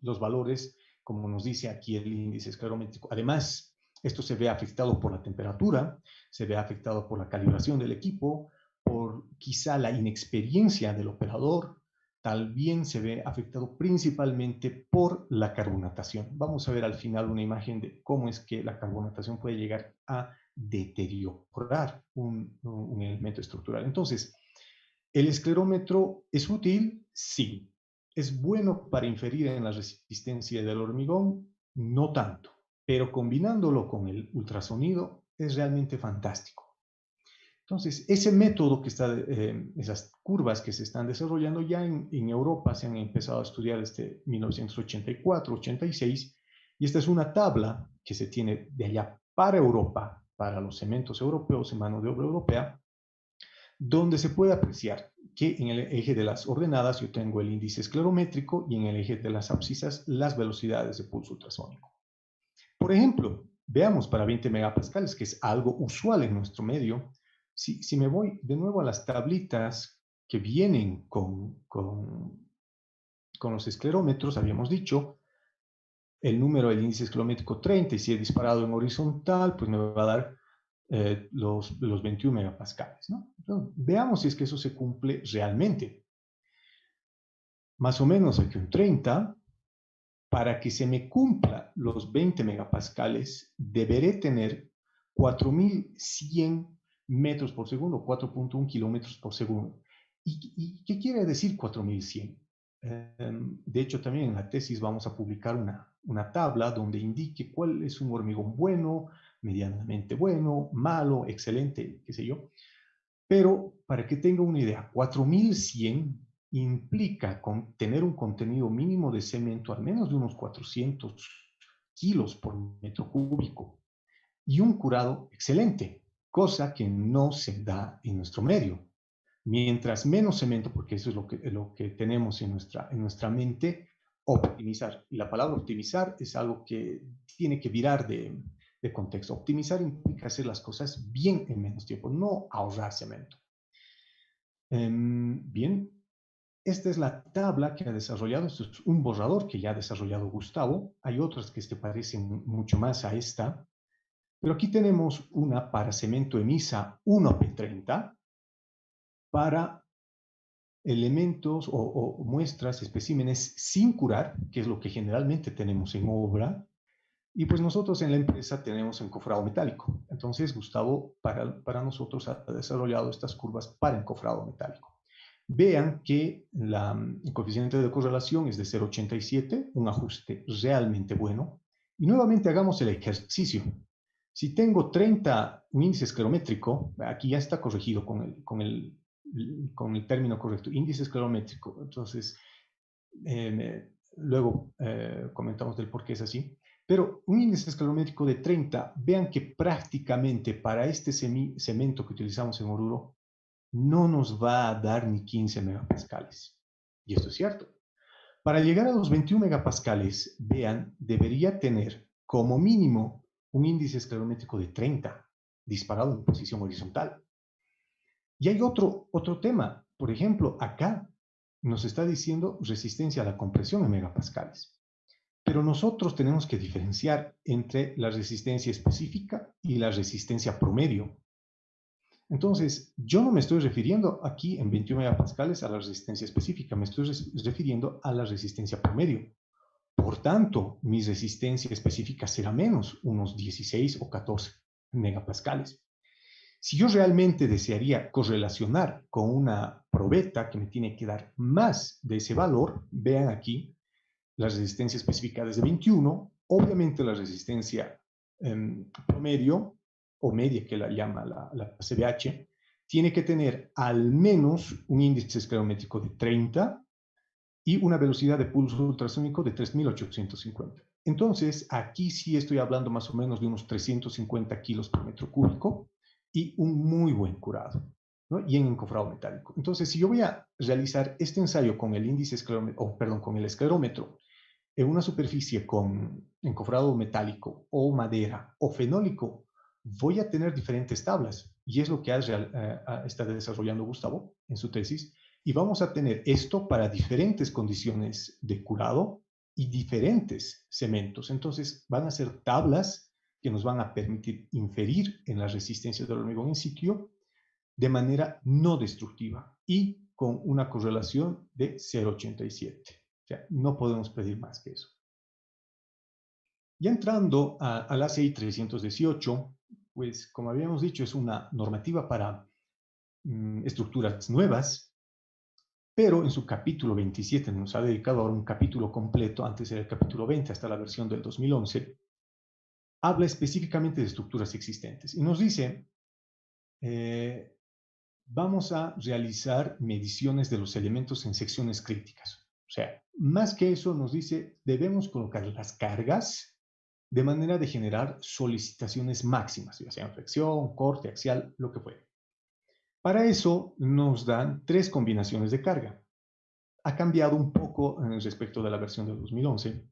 los valores, como nos dice aquí el índice esclerométrico. Además, esto se ve afectado por la temperatura, se ve afectado por la calibración del equipo, por quizá la inexperiencia del operador, también se ve afectado principalmente por la carbonatación. Vamos a ver al final una imagen de cómo es que la carbonatación puede llegar a deteriorar un elemento estructural. Entonces, ¿el esclerómetro es útil? Sí. ¿Es bueno para inferir en la resistencia del hormigón? No tanto. Pero combinándolo con el ultrasonido es realmente fantástico. Entonces, ese método que está, esas curvas que se están desarrollando ya en Europa se han empezado a estudiar desde 1984-86 y esta es una tabla que se tiene de allá para Europa, para los cementos europeos en mano de obra europea, donde se puede apreciar que en el eje de las ordenadas yo tengo el índice esclerométrico y en el eje de las abscisas las velocidades de pulso ultrasónico. Por ejemplo, veamos para 20 megapascales, que es algo usual en nuestro medio. Si me voy de nuevo a las tablitas que vienen con los esclerómetros, habíamos dicho, el número del índice esclerométrico 30, y si he disparado en horizontal, pues me va a dar los 21 megapascales, ¿no? Entonces, veamos si es que eso se cumple realmente. Más o menos aquí un 30, para que se me cumpla los 20 megapascales, deberé tener 4100 metros por segundo, 4.1 kilómetros por segundo. ¿Y qué quiere decir 4100? De hecho, también en la tesis vamos a publicar una tabla donde indique cuál es un hormigón bueno, medianamente bueno, malo, excelente, qué sé yo. Pero para que tenga una idea, 4100 implica tener un contenido mínimo de cemento al menos de unos 400 kilos por metro cúbico y un curado excelente, cosa que no se da en nuestro medio. Mientras menos cemento, porque eso es lo que tenemos en nuestra mente, optimizar. Y la palabra optimizar es algo que tiene que virar de contexto. Optimizar implica hacer las cosas bien en menos tiempo, no ahorrar cemento. Bien, esta es la tabla que ha desarrollado, esto es un borrador que ya ha desarrollado Gustavo, hay otras que se parecen mucho más a esta, pero aquí tenemos una para cemento EMISA 1P30, para elementos o muestras, especímenes sin curar, que es lo que generalmente tenemos en obra, y pues nosotros en la empresa tenemos encofrado metálico. Entonces Gustavo para nosotros ha desarrollado estas curvas para encofrado metálico. Vean que el coeficiente de correlación es de 0,87, un ajuste realmente bueno. Y nuevamente hagamos el ejercicio. Si tengo 30, un índice esclerométrico, aquí ya está corregido con el término correcto, índice esclerométrico. Entonces, luego comentamos del por qué es así. Pero un índice esclerométrico de 30, vean que prácticamente para este cemento que utilizamos en Oruro, no nos va a dar ni 15 megapascales. Y esto es cierto. Para llegar a los 21 megapascales, vean, debería tener como mínimo un índice esclerométrico de 30, disparado en posición horizontal. Y hay otro tema. Por ejemplo, acá nos está diciendo resistencia a la compresión en megapascales. Pero nosotros tenemos que diferenciar entre la resistencia específica y la resistencia promedio. Entonces, yo no me estoy refiriendo aquí en 21 megapascales a la resistencia específica, me estoy refiriendo a la resistencia promedio. Por tanto, mi resistencia específica será menos, unos 16 o 14 megapascales. Si yo realmente desearía correlacionar con una probeta que me tiene que dar más de ese valor, vean aquí, la resistencia específica es de 21, obviamente la resistencia promedio o media que la llama la CBH, tiene que tener al menos un índice esclerométrico de 30 y una velocidad de pulso ultrasónico de 3.850. Entonces, aquí sí estoy hablando más o menos de unos 350 kilos por metro cúbico y un muy buen curado, ¿no? Y en encofrado metálico. Entonces, si yo voy a realizar este ensayo con el índice con el esclerómetro en una superficie con encofrado metálico o madera o fenólico, voy a tener diferentes tablas. Y es lo que está desarrollando Gustavo en su tesis. Y vamos a tener esto para diferentes condiciones de curado y diferentes cementos. Entonces, van a ser tablas que nos van a permitir inferir en la resistencia del hormigón en sitio de manera no destructiva y con una correlación de 0,87. O sea, no podemos pedir más que eso. Ya entrando al ACI 318, pues como habíamos dicho, es una normativa para estructuras nuevas, pero en su capítulo 27 nos ha dedicado ahora un capítulo completo, antes era el capítulo 20 hasta la versión del 2011, habla específicamente de estructuras existentes y nos dice, vamos a realizar mediciones de los elementos en secciones críticas. O sea, más que eso nos dice, debemos colocar las cargas de manera de generar solicitaciones máximas, ya sea flexión, corte, axial, lo que fuera. Para eso nos dan 3 combinaciones de carga. Ha cambiado un poco respecto de la versión del 2011.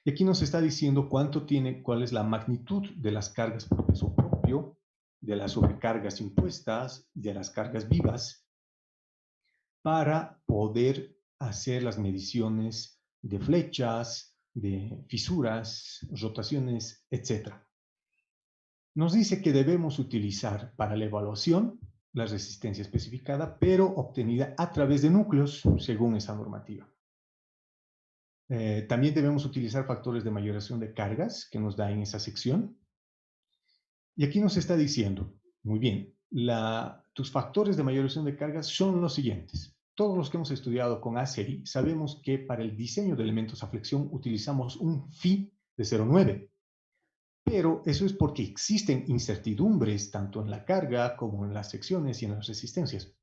Y aquí nos está diciendo cuál es la magnitud de las cargas por peso propio, de las sobrecargas impuestas, de las cargas vivas, para poder hacer las mediciones de flechas, de fisuras, rotaciones, etc. Nos dice que debemos utilizar para la evaluación la resistencia especificada, pero obtenida a través de núcleos, según esa normativa. También debemos utilizar factores de mayoración de cargas que nos da en esa sección. Y aquí nos está diciendo, muy bien, tus factores de mayoración de cargas son los siguientes. Todos los que hemos estudiado con ACERI sabemos que para el diseño de elementos a flexión utilizamos un phi de 0,9. Pero eso es porque existen incertidumbres tanto en la carga como en las secciones y en las resistencias.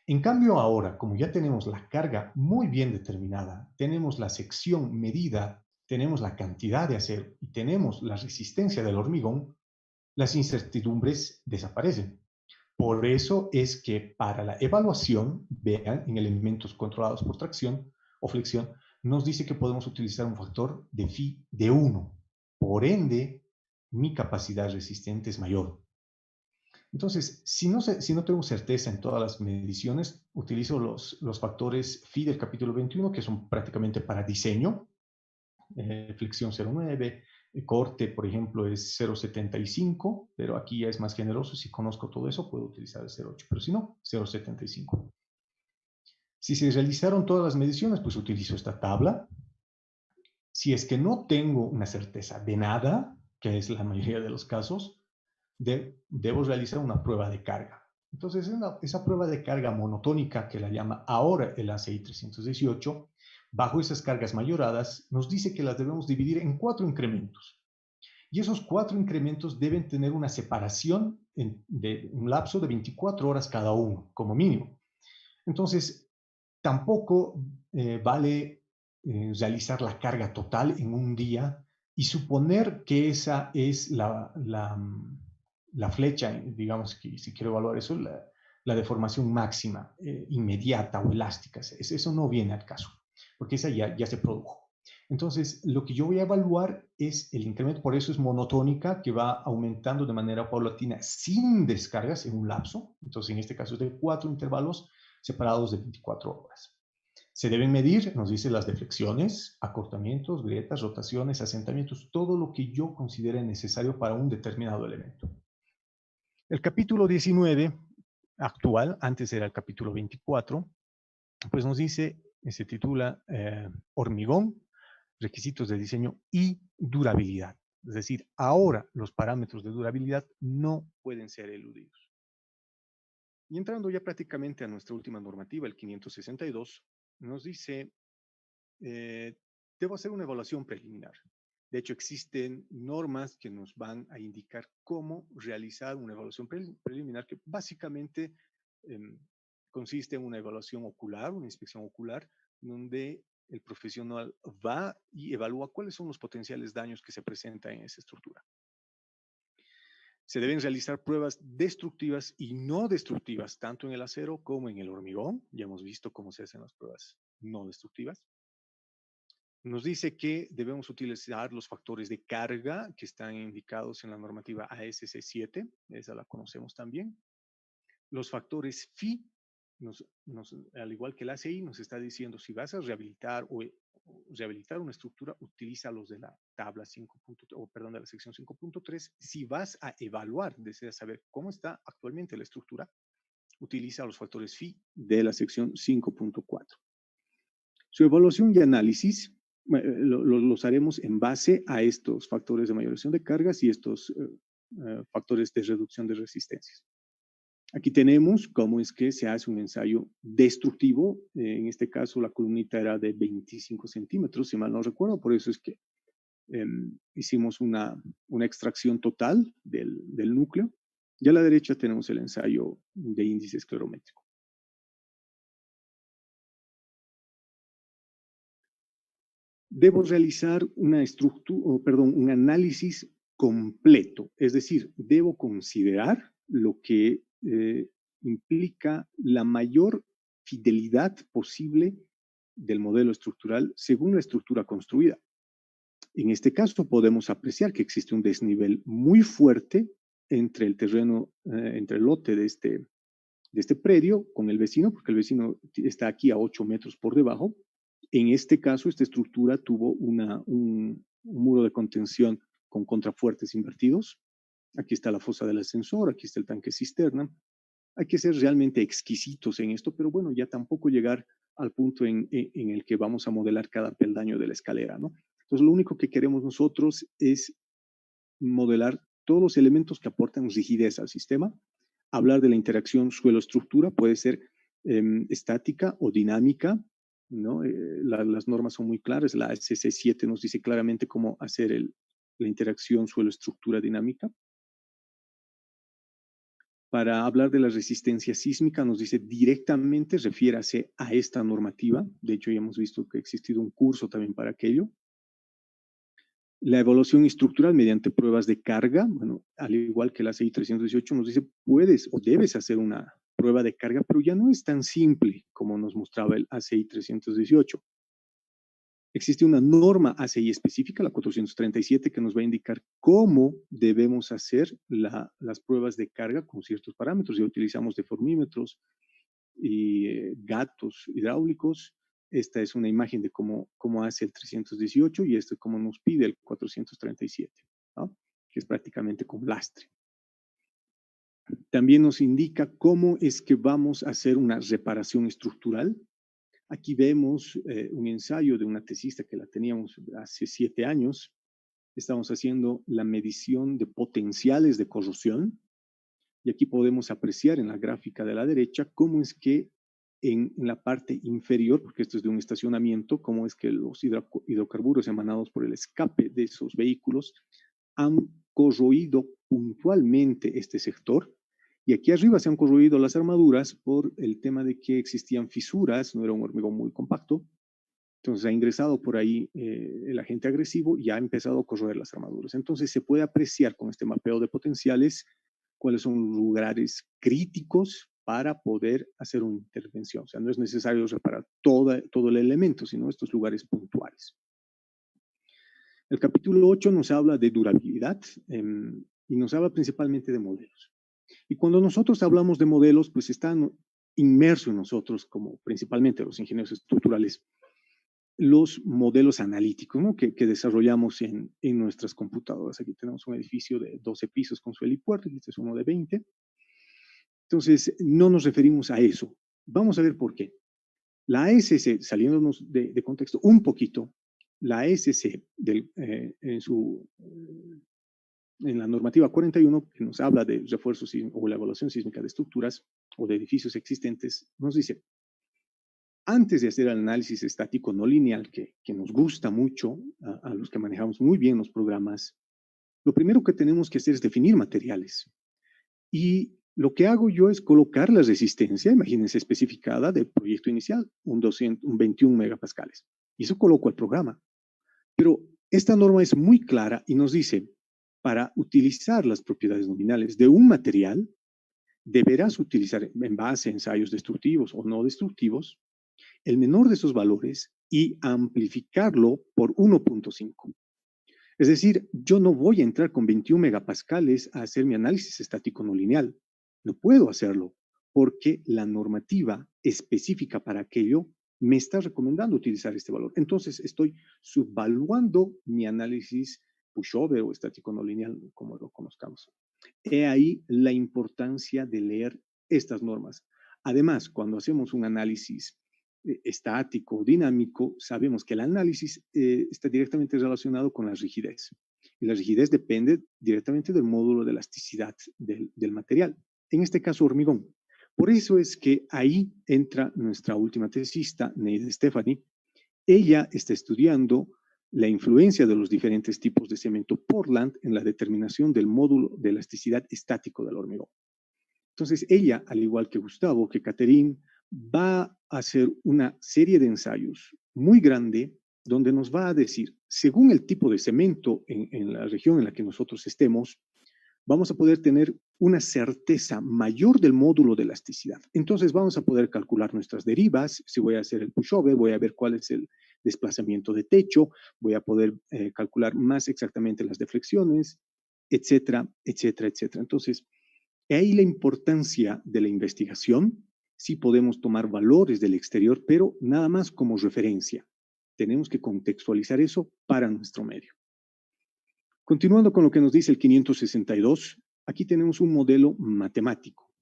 En cambio ahora, como ya tenemos la carga muy bien determinada, tenemos la sección medida, tenemos la cantidad de acero y tenemos la resistencia del hormigón, las incertidumbres desaparecen. Por eso es que para la evaluación, vean, en elementos controlados por tracción o flexión, nos dice que podemos utilizar un factor de phi de 1. Por ende, mi capacidad resistente es mayor. Entonces, si no tengo certeza en todas las mediciones, utilizo los factores phi del capítulo 21, que son prácticamente para diseño, flexión 0,9, corte, por ejemplo, es 0,75, pero aquí ya es más generoso. Si conozco todo eso, puedo utilizar el 0,8, pero si no, 0,75. Si se realizaron todas las mediciones, pues utilizo esta tabla. Si es que no tengo una certeza de nada, que es la mayoría de los casos, debo realizar una prueba de carga. Entonces, esa prueba de carga monotónica, que la llama ahora el ACI 318, bajo esas cargas mayoradas, nos dice que las debemos dividir en 4 incrementos. Y esos 4 incrementos deben tener una separación de un lapso de 24 horas cada uno, como mínimo. Entonces, tampoco vale realizar la carga total en un día y suponer que esa es la flecha, digamos, que si quiero evaluar eso, la deformación máxima, inmediata o elástica. Eso no viene al caso, porque esa ya se produjo. Entonces, lo que yo voy a evaluar es el incremento, por eso es monotónica, que va aumentando de manera paulatina sin descargas en un lapso. Entonces, en este caso es de 4 intervalos separados de 24 horas. Se deben medir, nos dice, las deflexiones, acortamientos, grietas, rotaciones, asentamientos, todo lo que yo considere necesario para un determinado elemento. El capítulo 19 actual, antes era el capítulo 24, pues nos dice, se titula hormigón, requisitos de diseño y durabilidad. Es decir, ahora los parámetros de durabilidad no pueden ser eludidos. Y entrando ya prácticamente a nuestra última normativa, el 562, nos dice, debo hacer una evaluación preliminar. De hecho, existen normas que nos van a indicar cómo realizar una evaluación preliminar que básicamente consiste en una evaluación ocular, una inspección ocular, donde el profesional va y evalúa cuáles son los potenciales daños que se presentan en esa estructura. Se deben realizar pruebas destructivas y no destructivas, tanto en el acero como en el hormigón. Ya hemos visto cómo se hacen las pruebas no destructivas. Nos dice que debemos utilizar los factores de carga que están indicados en la normativa ASC 7, esa la conocemos también. Los factores Phi, al igual que el ACI, nos está diciendo si vas a rehabilitar una estructura, utiliza los de la tabla 5. Perdón, de la sección 5.3. Si vas a evaluar, deseas saber cómo está actualmente la estructura, utiliza los factores Phi de la sección 5.4. Su evaluación y análisis los haremos en base a estos factores de mayoración de cargas y estos factores de reducción de resistencias. Aquí tenemos cómo es que se hace un ensayo destructivo. En este caso, la columnita era de 25 centímetros, si mal no recuerdo. Por eso es que hicimos una extracción total del núcleo. Y a la derecha tenemos el ensayo de índice esclerométrico. Debo realizar un análisis completo. Es decir, debo considerar lo que implica la mayor fidelidad posible del modelo estructural según la estructura construida. En este caso podemos apreciar que existe un desnivel muy fuerte entre el terreno, entre el lote de este predio con el vecino, porque el vecino está aquí a 8 metros por debajo. En este caso, esta estructura tuvo un muro de contención con contrafuertes invertidos. Aquí está la fosa del ascensor, aquí está el tanque cisterna. Hay que ser realmente exquisitos en esto, pero bueno, ya tampoco llegar al punto en el que vamos a modelar cada peldaño de la escalera, ¿no? Entonces, lo único que queremos nosotros es modelar todos los elementos que aportan rigidez al sistema. Hablar de la interacción suelo-estructura puede ser estática o dinámica, ¿no? Las normas son muy claras. La ASC 7 nos dice claramente cómo hacer la interacción suelo-estructura dinámica. Para hablar de la resistencia sísmica, nos dice directamente, refiérase a esta normativa. De hecho, ya hemos visto que ha existido un curso también para aquello. La evaluación estructural mediante pruebas de carga, bueno, al igual que la ACI 318 nos dice, puedes o debes hacer una prueba de carga, pero ya no es tan simple como nos mostraba el ACI 318. Existe una norma ACI específica, la 437, que nos va a indicar cómo debemos hacer las pruebas de carga con ciertos parámetros. Ya utilizamos deformímetros y gatos hidráulicos. Esta es una imagen de cómo hace el 318 y esto es cómo nos pide el 437, ¿no? Que es prácticamente con lastre. También nos indica cómo es que vamos a hacer una reparación estructural. Aquí vemos un ensayo de una tesista que la teníamos hace 7 años. Estamos haciendo la medición de potenciales de corrosión. Y aquí podemos apreciar en la gráfica de la derecha cómo es que en la parte inferior, porque esto es de un estacionamiento, cómo es que los hidrocarburos emanados por el escape de esos vehículos han corroído puntualmente este sector. Y aquí arriba se han corroído las armaduras por el tema de que existían fisuras, no era un hormigón muy compacto. Entonces ha ingresado por ahí el agente agresivo y ha empezado a corroer las armaduras. Entonces se puede apreciar con este mapeo de potenciales cuáles son los lugares críticos para poder hacer una intervención. O sea, no es necesario reparar todo el elemento, sino estos lugares puntuales. El capítulo 8 nos habla de durabilidad y nos habla principalmente de modelos. Y cuando nosotros hablamos de modelos, pues están inmersos en nosotros, como principalmente los ingenieros estructurales, los modelos analíticos, ¿no? que desarrollamos en nuestras computadoras. Aquí tenemos un edificio de 12 pisos con su helipuerto, y este es uno de 20. Entonces, no nos referimos a eso. Vamos a ver por qué. La ASC, saliéndonos de contexto un poquito, la ASC en la normativa 41, que nos habla de refuerzo o la evaluación sísmica de estructuras o de edificios existentes, nos dice, antes de hacer el análisis estático no lineal, que nos gusta mucho a los que manejamos muy bien los programas, lo primero que tenemos que hacer es definir materiales. Y lo que hago yo es colocar la resistencia, imagínense, especificada del proyecto inicial, un 21 megapascales. Y eso coloco al programa. Pero esta norma es muy clara y nos dice, para utilizar las propiedades nominales de un material, deberás utilizar en base a ensayos destructivos o no destructivos, el menor de esos valores y amplificarlo por 1.5. Es decir, yo no voy a entrar con 21 megapascales a hacer mi análisis estático no lineal. No puedo hacerlo porque la normativa específica para aquello me está recomendando utilizar este valor. Entonces estoy subvaluando mi análisis pushover o estático no lineal, como lo conozcamos. He ahí la importancia de leer estas normas. Además, cuando hacemos un análisis estático, dinámico, sabemos que el análisis está directamente relacionado con la rigidez. Y la rigidez depende directamente del módulo de elasticidad del material. En este caso, hormigón. Por eso es que ahí entra nuestra última tesista, Neide Stephanie. Ella está estudiando la influencia de los diferentes tipos de cemento Portland en la determinación del módulo de elasticidad estático del hormigón. Entonces, ella, al igual que Gustavo, que Catherine, va a hacer una serie de ensayos muy grande donde nos va a decir, según el tipo de cemento en la región en la que nosotros estemos, vamos a poder tener una certeza mayor del módulo de elasticidad. Entonces vamos a poder calcular nuestras derivas. Si voy a hacer el pushover, voy a ver cuál es el desplazamiento de techo, voy a poder calcular más exactamente las deflexiones, etcétera, etcétera, etcétera. Entonces, ahí la importancia de la investigación. Sí podemos tomar valores del exterior, pero nada más como referencia. Tenemos que contextualizar eso para nuestro medio. Continuando con lo que nos dice el 562, aquí tenemos un modelo matemático.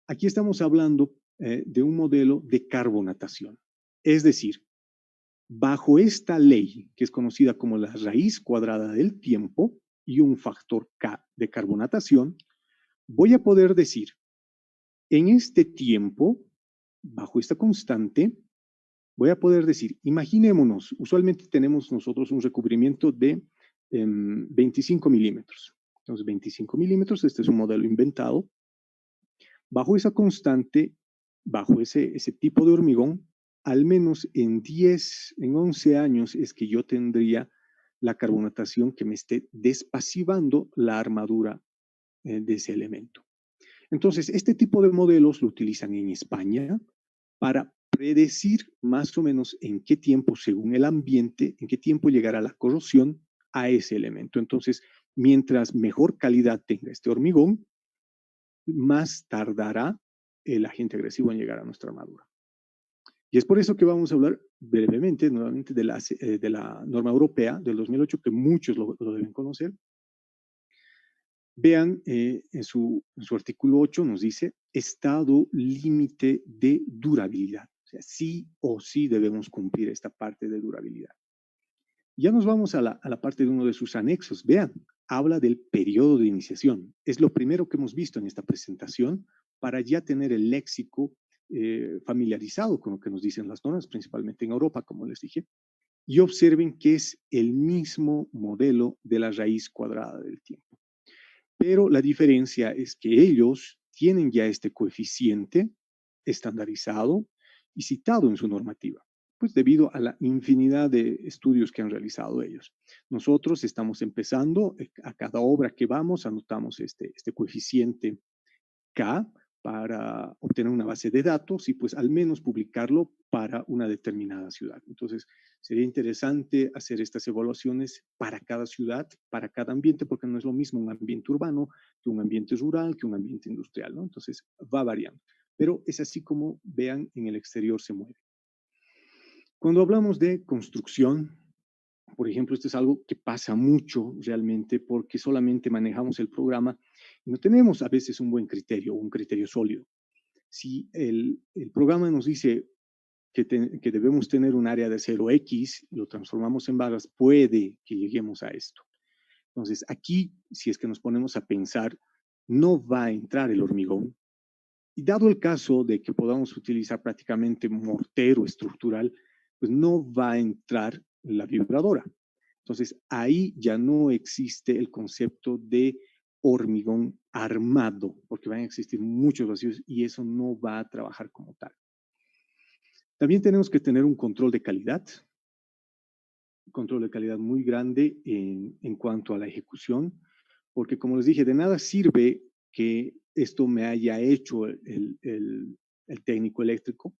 Aquí estamos hablando de un modelo de carbonatación. Es decir, bajo esta ley, que es conocida como la raíz cuadrada del tiempo y un factor K de carbonatación, voy a poder decir, en este tiempo, bajo esta constante, voy a poder decir, imaginémonos, usualmente tenemos nosotros un recubrimiento de 25 milímetros. Entonces, 25 milímetros, este es un modelo inventado. Bajo esa constante, bajo ese tipo de hormigón, al menos en 11 años es que yo tendría la carbonatación que me esté despasivando la armadura de ese elemento. Entonces, este tipo de modelos lo utilizan en España para predecir más o menos en qué tiempo, según el ambiente, en qué tiempo llegará la corrosión a ese elemento. Entonces, mientras mejor calidad tenga este hormigón, más tardará el agente agresivo en llegar a nuestra armadura. Y es por eso que vamos a hablar brevemente, nuevamente, de la norma europea del 2008, que muchos lo deben conocer. Vean, en su artículo 8 nos dice estado límite de durabilidad. sea, sí o sí debemos cumplir esta parte de durabilidad. Ya nos vamos a la parte de uno de sus anexos. Vean, habla del periodo de iniciación. Es lo primero que hemos visto en esta presentación para ya tener el léxico familiarizado con lo que nos dicen las normas, principalmente en Europa, como les dije. Y observen que es el mismo modelo de la raíz cuadrada del tiempo. Pero la diferencia es que ellos tienen ya este coeficiente estandarizado y citado en su normativa, pues debido a la infinidad de estudios que han realizado ellos. Nosotros estamos empezando, a cada obra que vamos anotamos este coeficiente K para obtener una base de datos y pues al menos publicarlo para una determinada ciudad. Entonces, sería interesante hacer estas evaluaciones para cada ciudad, para cada ambiente, porque no es lo mismo un ambiente urbano que un ambiente rural, que un ambiente industrial, ¿no? Entonces, va variando. Pero es así como, vean, en el exterior se mueve. Cuando hablamos de construcción, por ejemplo, esto es algo que pasa mucho realmente porque solamente manejamos el programa y no tenemos a veces un buen criterio, un criterio sólido. Si el programa nos dice que debemos tener un área de 0x, lo transformamos en barras, puede que lleguemos a esto. Entonces, aquí, si es que nos ponemos a pensar, no va a entrar el hormigón. Y dado el caso de que podamos utilizar prácticamente mortero estructural, pues no va a entrar la vibradora. Entonces, ahí ya no existe el concepto de hormigón armado, porque van a existir muchos vacíos y eso no va a trabajar como tal. También tenemos que tener un control de calidad muy grande en cuanto a la ejecución, porque como les dije, de nada sirve que esto me haya hecho el técnico eléctrico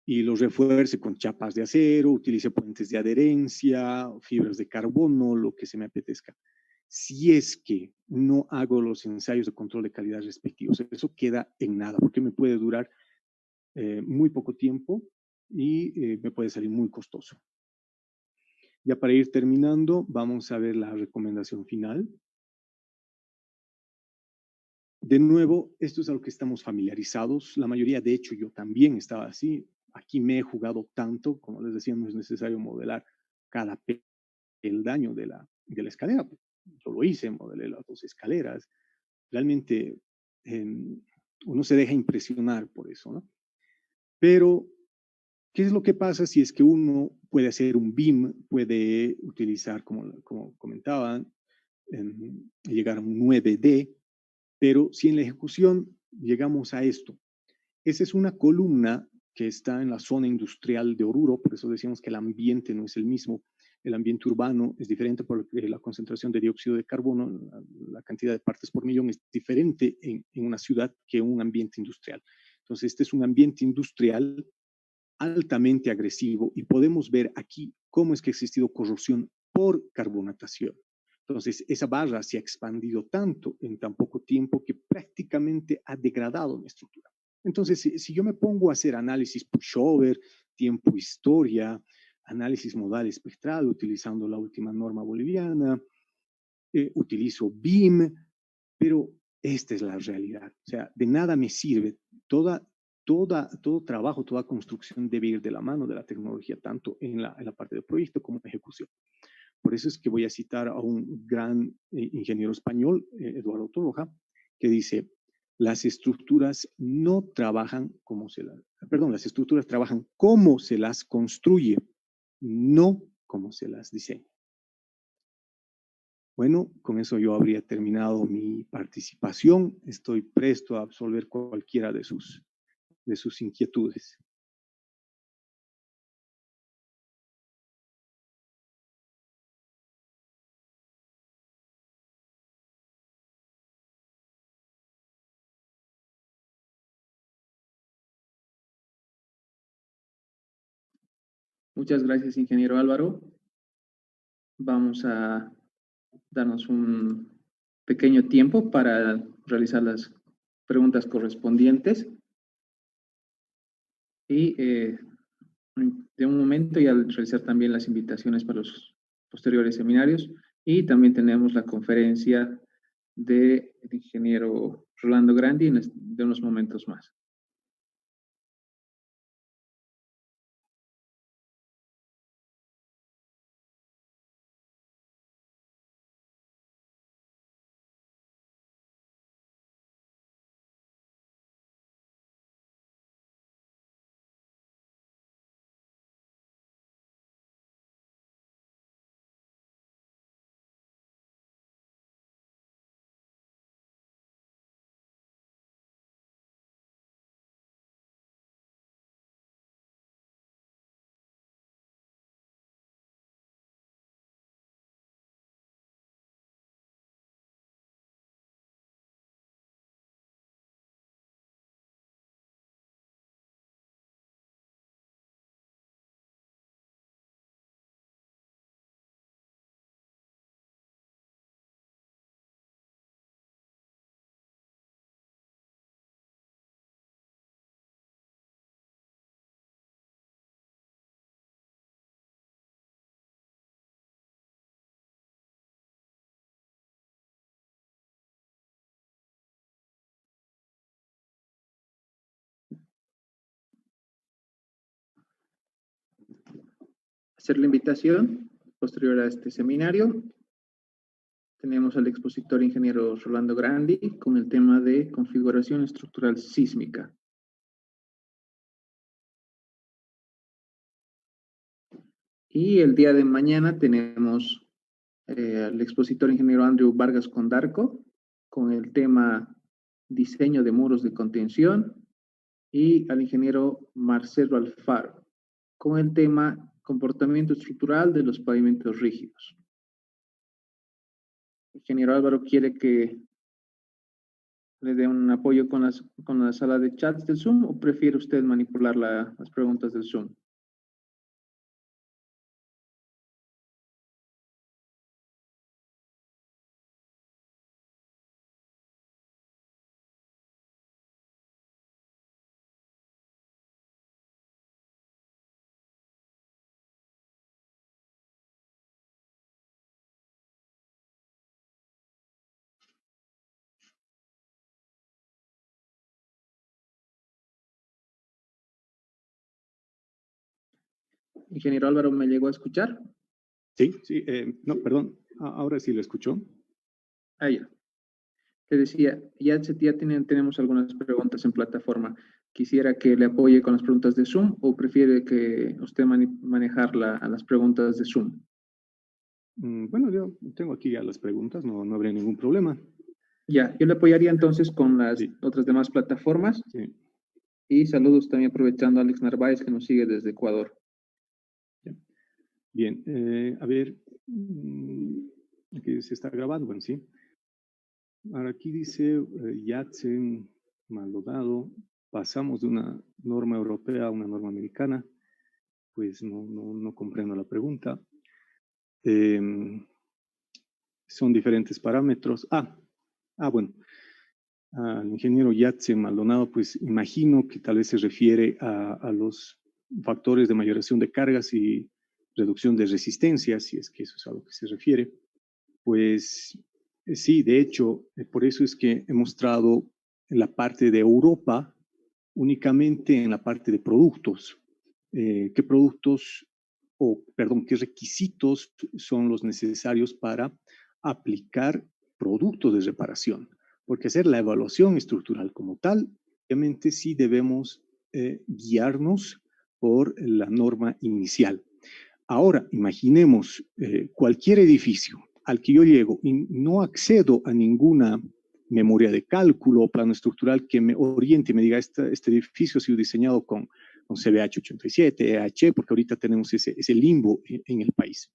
y lo refuerce con chapas de acero, utilice puentes de adherencia, fibras de carbono, lo que se me apetezca. Si es que no hago los ensayos de control de calidad respectivos, eso queda en nada, porque me puede durar muy poco tiempo y me puede salir muy costoso. Ya para ir terminando, vamos a ver la recomendación final. De nuevo, esto es a lo que estamos familiarizados. La mayoría, de hecho, yo también estaba así. Aquí me he jugado tanto, como les decía, no es necesario modelar cada peldaño de la escalera. Yo lo hice, modelé las 2 escaleras. Realmente uno se deja impresionar por eso, ¿no? Pero, ¿qué es lo que pasa si es que uno puede hacer un BIM, puede utilizar, como comentaban, llegar a un 9D, pero si en la ejecución llegamos a esto? Esa es una columna que está en la zona industrial de Oruro, por eso decíamos que el ambiente no es el mismo. El ambiente urbano es diferente porque la concentración de dióxido de carbono, la cantidad de partes por millón es diferente en una ciudad que un ambiente industrial. Entonces, este es un ambiente industrial altamente agresivo y podemos ver aquí cómo es que ha existido corrosión por carbonatación. Entonces, esa barra se ha expandido tanto en tan poco tiempo que prácticamente ha degradado mi estructura. Entonces, si yo me pongo a hacer análisis pushover, tiempo historia, análisis modal espectral, utilizando la última norma boliviana, utilizo BIM, pero esta es la realidad. O sea, de nada me sirve. Todo trabajo, toda construcción debe ir de la mano de la tecnología, tanto en la parte de proyecto como en ejecución. Por eso es que voy a citar a un gran ingeniero español, Eduardo Torroja, que dice, las estructuras no trabajan las estructuras trabajan como se las construye, no como se las diseña. Bueno, con eso yo habría terminado mi participación. Estoy presto a absolver cualquiera de sus inquietudes. Muchas gracias, ingeniero Álvaro. Vamos a darnos un pequeño tiempo para realizar las preguntas correspondientes. Y de un momento y al realizar también las invitaciones para los posteriores seminarios. Y también tenemos la conferencia del ingeniero Rolando Grandi de unos momentos más. hacer la invitación posterior a este seminario. Tenemos al expositor ingeniero Rolando Grandi con el tema de configuración estructural sísmica. Y el día de mañana tenemos al expositor ingeniero Andrew Vargas Condarco con el tema diseño de muros de contención y al ingeniero Marcelo Alfaro con el tema comportamiento estructural de los pavimentos rígidos. El ingeniero Álvaro quiere que le dé un apoyo con la sala de chats del Zoom o prefiere usted manipular las preguntas del Zoom. Ingeniero Álvaro, ¿me llegó a escuchar? Sí, sí, no, perdón, ahora sí lo escuchó. Ah, ya. Te decía, ya tenemos algunas preguntas en plataforma. ¿Quisiera que le apoye con las preguntas de Zoom o prefiere que usted manejar las preguntas de Zoom? Bueno, yo tengo aquí ya las preguntas, no habría ningún problema. Ya, yo le apoyaría entonces con las otras demás plataformas. Sí. Y saludos también aprovechando a Alex Narváez que nos sigue desde Ecuador. Bien, a ver, aquí se está grabando, bueno, sí. Ahora aquí dice Yatsen Maldonado, pasamos de una norma europea a una norma americana. Pues no comprendo la pregunta. Son diferentes parámetros. Bueno. Al ingeniero Yatsen Maldonado, pues imagino que tal vez se refiere a los factores de mayoración de cargas y reducción de resistencia, si es que eso es a lo que se refiere. Pues sí, de hecho, por eso es que he mostrado en la parte de Europa únicamente en la parte de productos. ¿Qué productos qué requisitos son los necesarios para aplicar productos de reparación? Porque hacer la evaluación estructural como tal, obviamente sí debemos guiarnos por la norma inicial. Ahora, imaginemos cualquier edificio al que yo llego y no accedo a ninguna memoria de cálculo o plano estructural que me oriente y me diga este edificio ha sido diseñado con CBH 87, EH, porque ahorita tenemos ese limbo en el país.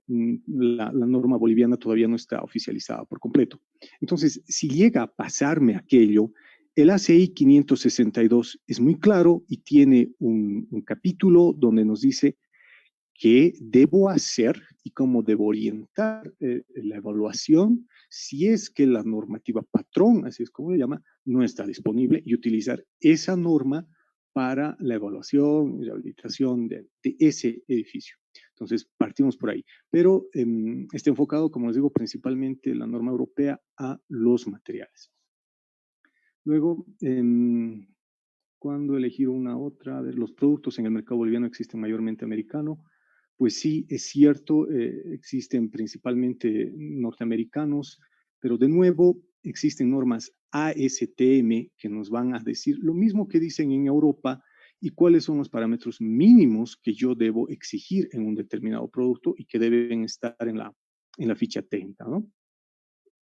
La norma boliviana todavía no está oficializada por completo. Entonces, si llega a pasarme aquello, el ACI 562 es muy claro y tiene un capítulo donde nos dice qué debo hacer y cómo debo orientar la evaluación si es que la normativa patrón, así es como le llama, no está disponible y utilizar esa norma para la evaluación y rehabilitación de ese edificio. Entonces, partimos por ahí. Pero está enfocado, como les digo, principalmente la norma europea a los materiales. Luego, ¿cuándo elegir una otra? A ver, los productos en el mercado boliviano existen mayormente americano. Pues sí, es cierto, existen principalmente norteamericanos, pero de nuevo existen normas ASTM que nos van a decir lo mismo que dicen en Europa y cuáles son los parámetros mínimos que yo debo exigir en un determinado producto y que deben estar en la ficha técnica, ¿no?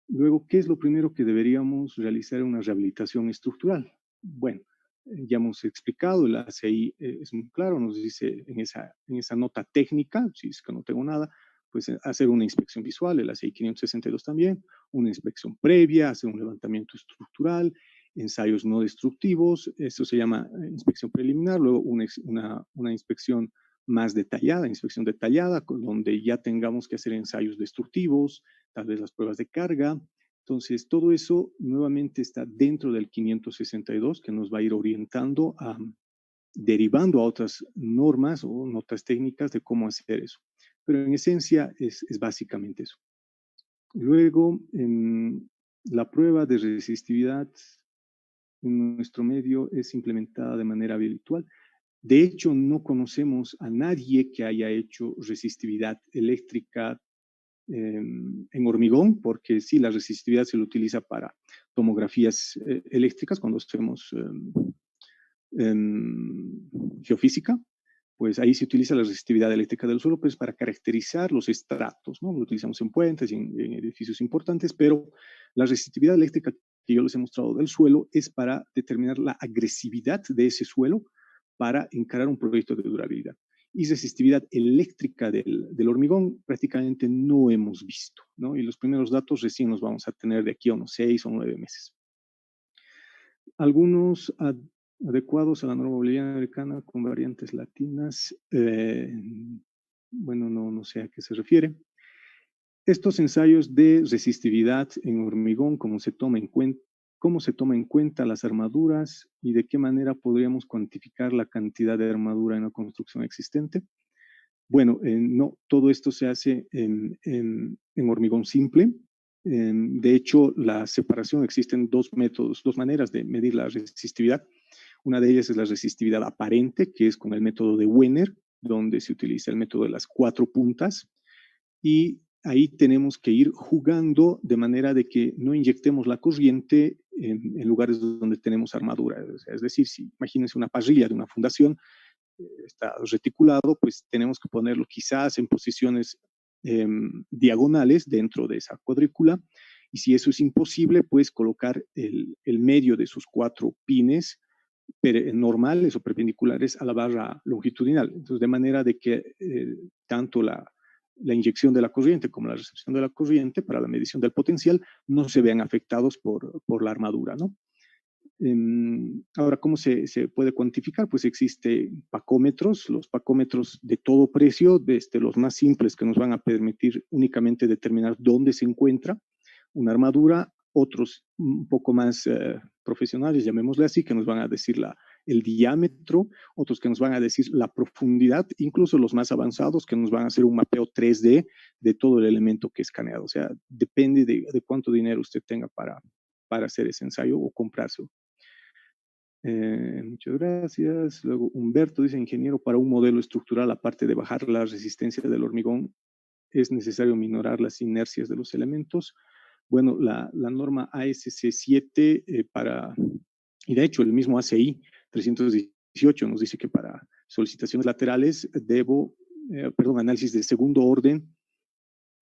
Luego, ¿qué es lo primero que deberíamos realizar en una rehabilitación estructural? Bueno, ya hemos explicado, el ACI es muy claro, nos dice en esa nota técnica, si es que no tengo nada, pues hacer una inspección visual, el ACI 562 también, una inspección previa, hacer un levantamiento estructural, ensayos no destructivos, eso se llama inspección preliminar, luego una inspección más detallada, inspección detallada, donde ya tengamos que hacer ensayos destructivos, tal vez las pruebas de carga. Entonces, todo eso nuevamente está dentro del 562 que nos va a ir orientando derivando a otras normas o notas técnicas de cómo hacer eso. Pero en esencia es básicamente eso. Luego, la prueba de resistividad en nuestro medio es implementada de manera habitual. De hecho, no conocemos a nadie que haya hecho resistividad eléctrica en hormigón, porque sí, la resistividad se lo utiliza para tomografías eléctricas cuando hacemos geofísica, pues ahí se utiliza la resistividad eléctrica del suelo pues para caracterizar los estratos, ¿no? Lo utilizamos en puentes y en edificios importantes, pero la resistividad eléctrica que yo les he mostrado del suelo es para determinar la agresividad de ese suelo para encarar un proyecto de durabilidad. Y resistividad eléctrica del hormigón prácticamente no hemos visto, ¿no? Y los primeros datos recién los vamos a tener de aquí a unos 6 o 9 meses. Algunos adecuados a la norma boliviana americana con variantes latinas. Bueno, no sé a qué se refiere. Estos ensayos de resistividad en hormigón, cómo se toma en cuenta las armaduras y de qué manera podríamos cuantificar la cantidad de armadura en la construcción existente. Bueno, no, todo esto se hace en hormigón simple. De hecho, la separación, existen dos métodos, dos maneras de medir la resistividad. Una de ellas es la resistividad aparente, que es con el método de Wenner, donde se utiliza el método de las 4 puntas. Y ahí tenemos que ir jugando de manera de que no inyectemos la corriente en lugares donde tenemos armadura. Es decir, si imagínense una parrilla de una fundación, está reticulado, pues tenemos que ponerlo quizás en posiciones diagonales dentro de esa cuadrícula. Y si eso es imposible, pues colocar el medio de sus 4 pines normales o perpendiculares a la barra longitudinal. Entonces, de manera de que tanto la inyección de la corriente como la recepción de la corriente para la medición del potencial no se vean afectados por la armadura, ¿no? Ahora, ¿cómo se puede cuantificar? Pues existen pacómetros, los pacómetros de todo precio, desde los más simples que nos van a permitir únicamente determinar dónde se encuentra una armadura, otros un poco más profesionales, llamémosle así, que nos van a decir el diámetro, otros que nos van a decir la profundidad, incluso los más avanzados que nos van a hacer un mapeo 3D de todo el elemento que es escaneado. O sea, depende de cuánto dinero usted tenga para hacer ese ensayo o comprárselo. Muchas gracias. Luego Humberto dice, ingeniero, para un modelo estructural, aparte de bajar la resistencia del hormigón, es necesario minorar las inercias de los elementos. Bueno, la norma ASC7 y de hecho el mismo ACI 318 nos dice que para solicitaciones laterales análisis de segundo orden,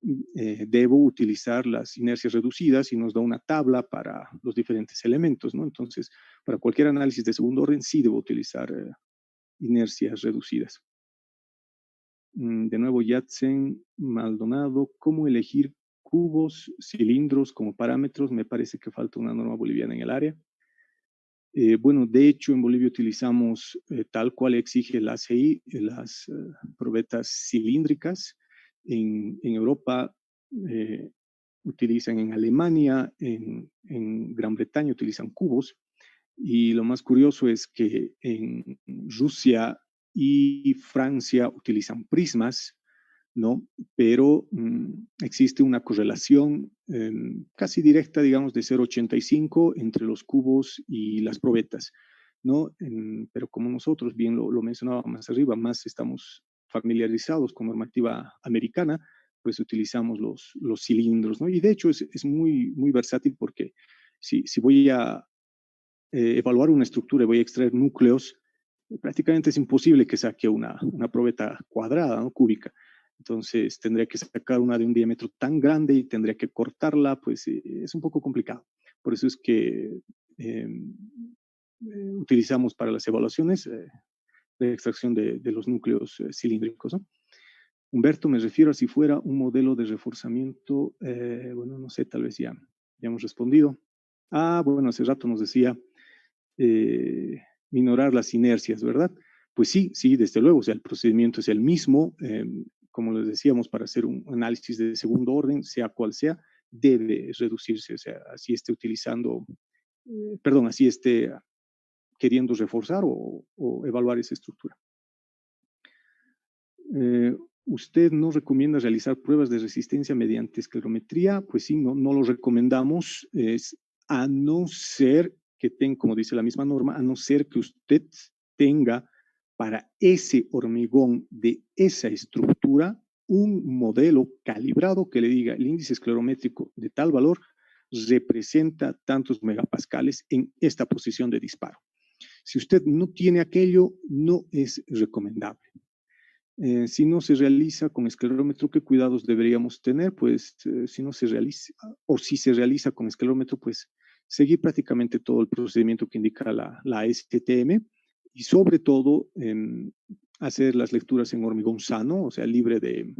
debo utilizar las inercias reducidas y nos da una tabla para los diferentes elementos, ¿no? Entonces, para cualquier análisis de segundo orden sí debo utilizar inercias reducidas. De nuevo, Yatsen Maldonado, ¿cómo elegir cubos, cilindros como parámetros? Me parece que falta una norma boliviana en el área. Bueno, de hecho, en Bolivia utilizamos tal cual exige el ACI, las probetas cilíndricas. En Europa utilizan, en Alemania, en Gran Bretaña utilizan cubos. Y lo más curioso es que en Rusia y Francia utilizan prismas, ¿no? Pero existe una correlación casi directa, digamos, de 0,85 entre los cubos y las probetas, ¿no? Pero como nosotros, bien lo mencionaba más arriba, más estamos familiarizados con normativa americana, pues utilizamos los cilindros, ¿no? Y de hecho es muy, muy versátil porque si voy a evaluar una estructura y voy a extraer núcleos, prácticamente es imposible que saque una probeta cuadrada, ¿no? Cúbica. Entonces tendría que sacar una de un diámetro tan grande y tendría que cortarla, pues es un poco complicado. Por eso es que utilizamos para las evaluaciones la extracción de los núcleos cilíndricos, ¿no? Humberto, me refiero a si fuera un modelo de reforzamiento, bueno, no sé, tal vez ya hemos respondido. Bueno, hace rato nos decía minorar las inercias, ¿verdad? Pues sí, desde luego, o sea, el procedimiento es el mismo, como les decíamos, para hacer un análisis de segundo orden, sea cual sea, debe reducirse, o sea, así esté así esté queriendo reforzar o evaluar esa estructura. ¿Usted no recomienda realizar pruebas de resistencia mediante esclerometría? Pues sí, no lo recomendamos, a no ser que tenga, como dice la misma norma, a no ser que usted tenga para ese hormigón de esa estructura un modelo calibrado que le diga el índice esclerométrico de tal valor representa tantos megapascales en esta posición de disparo. Si usted no tiene aquello, no es recomendable. Si no se realiza con esclerómetro, ¿qué cuidados deberíamos tener? Pues si no se realiza, o si se realiza con esclerómetro, pues seguir prácticamente todo el procedimiento que indica la STM y sobre todo hacer las lecturas en hormigón sano, o sea, libre de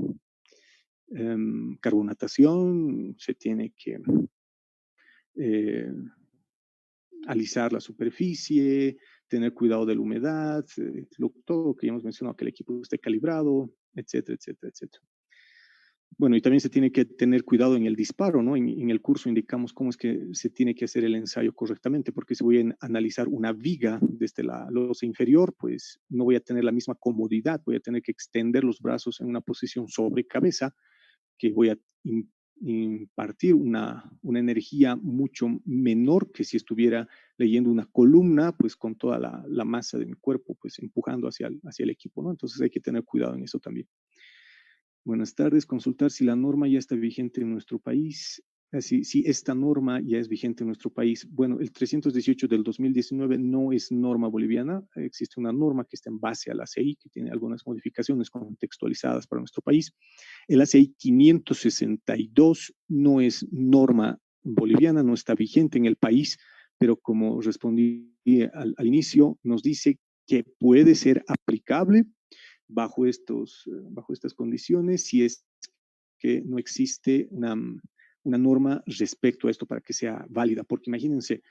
carbonatación. Se tiene que alisar la superficie, tener cuidado de la humedad, todo lo que ya hemos mencionado, que el equipo esté calibrado, etcétera, etcétera, etcétera. Bueno, y también se tiene que tener cuidado en el disparo, ¿no? En el curso indicamos cómo es que se tiene que hacer el ensayo correctamente, porque si voy a analizar una viga desde la losa inferior, pues no voy a tener la misma comodidad, voy a tener que extender los brazos en una posición sobre cabeza, que voy a impartir una energía mucho menor que si estuviera leyendo una columna, pues con toda la masa de mi cuerpo, pues empujando hacia el equipo, ¿no? Entonces hay que tener cuidado en eso también. Buenas tardes, consultar si la norma ya está vigente en nuestro país. Si esta norma ya es vigente en nuestro país. Bueno, el 318 del 2019 no es norma boliviana. Existe una norma que está en base a la ACI, que tiene algunas modificaciones contextualizadas para nuestro país. El ACI 562 no es norma boliviana, no está vigente en el país, pero como respondí al inicio, nos dice que puede ser aplicable bajo estas condiciones si es que no existe una norma respecto a esto para que sea válida. Porque imagínense,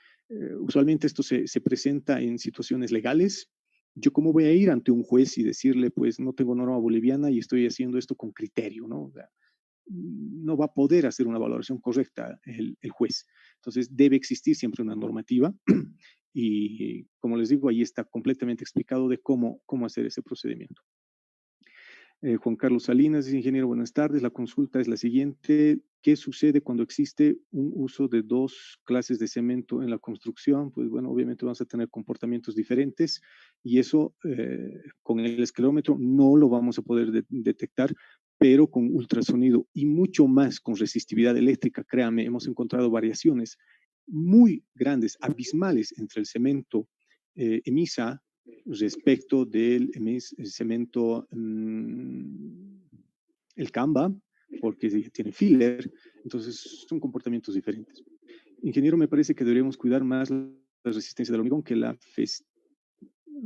usualmente esto se presenta en situaciones legales. Yo cómo voy a ir ante un juez y decirle, pues no tengo norma boliviana y estoy haciendo esto con criterio, ¿no? O sea, no va a poder hacer una valoración correcta el juez. Entonces debe existir siempre una normativa y como les digo, ahí está completamente explicado de cómo hacer ese procedimiento. Juan Carlos Salinas dice, ingeniero, buenas tardes. La consulta es la siguiente. ¿Qué sucede cuando existe un uso de dos clases de cemento en la construcción? Pues bueno, obviamente vamos a tener comportamientos diferentes y eso con el esclerómetro no lo vamos a poder detectar, pero con ultrasonido y mucho más con resistividad eléctrica, créame, hemos encontrado variaciones muy grandes, abismales entre el cemento EMISA respecto del cemento, el Canva, porque tiene filler, entonces son comportamientos diferentes. Ingeniero, me parece que deberíamos cuidar más la resistencia del hormigón que la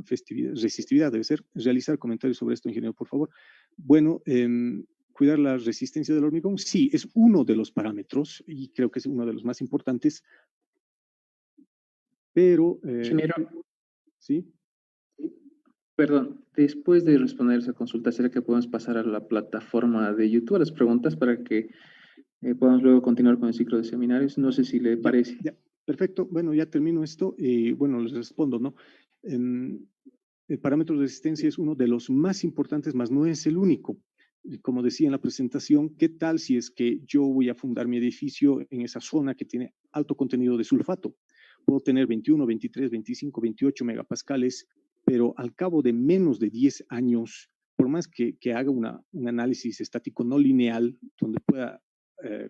resistividad, debe ser. Realizar comentarios sobre esto, ingeniero, por favor. Bueno, cuidar la resistencia del hormigón, sí, es uno de los parámetros y creo que es uno de los más importantes, pero... Ingeniero. ¿Sí? Perdón, después de responder esa consulta, ¿será que podemos pasar a la plataforma de YouTube, a las preguntas, para que podamos luego continuar con el ciclo de seminarios? No sé si le parece. Ya, perfecto. Bueno, ya termino esto y bueno, les respondo, ¿no? El parámetro de resistencia es uno de los más importantes, mas no es el único. Como decía en la presentación, ¿qué tal si es que yo voy a fundar mi edificio en esa zona que tiene alto contenido de sulfato? Puedo tener 21, 23, 25, 28 megapascales, pero al cabo de menos de 10 años, por más que haga un análisis estático no lineal, donde pueda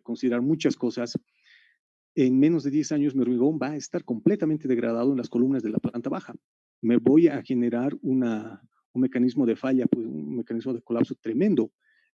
considerar muchas cosas, en menos de 10 años mi hormigón va a estar completamente degradado en las columnas de la planta baja. Me voy a generar un mecanismo de falla, pues un mecanismo de colapso tremendo.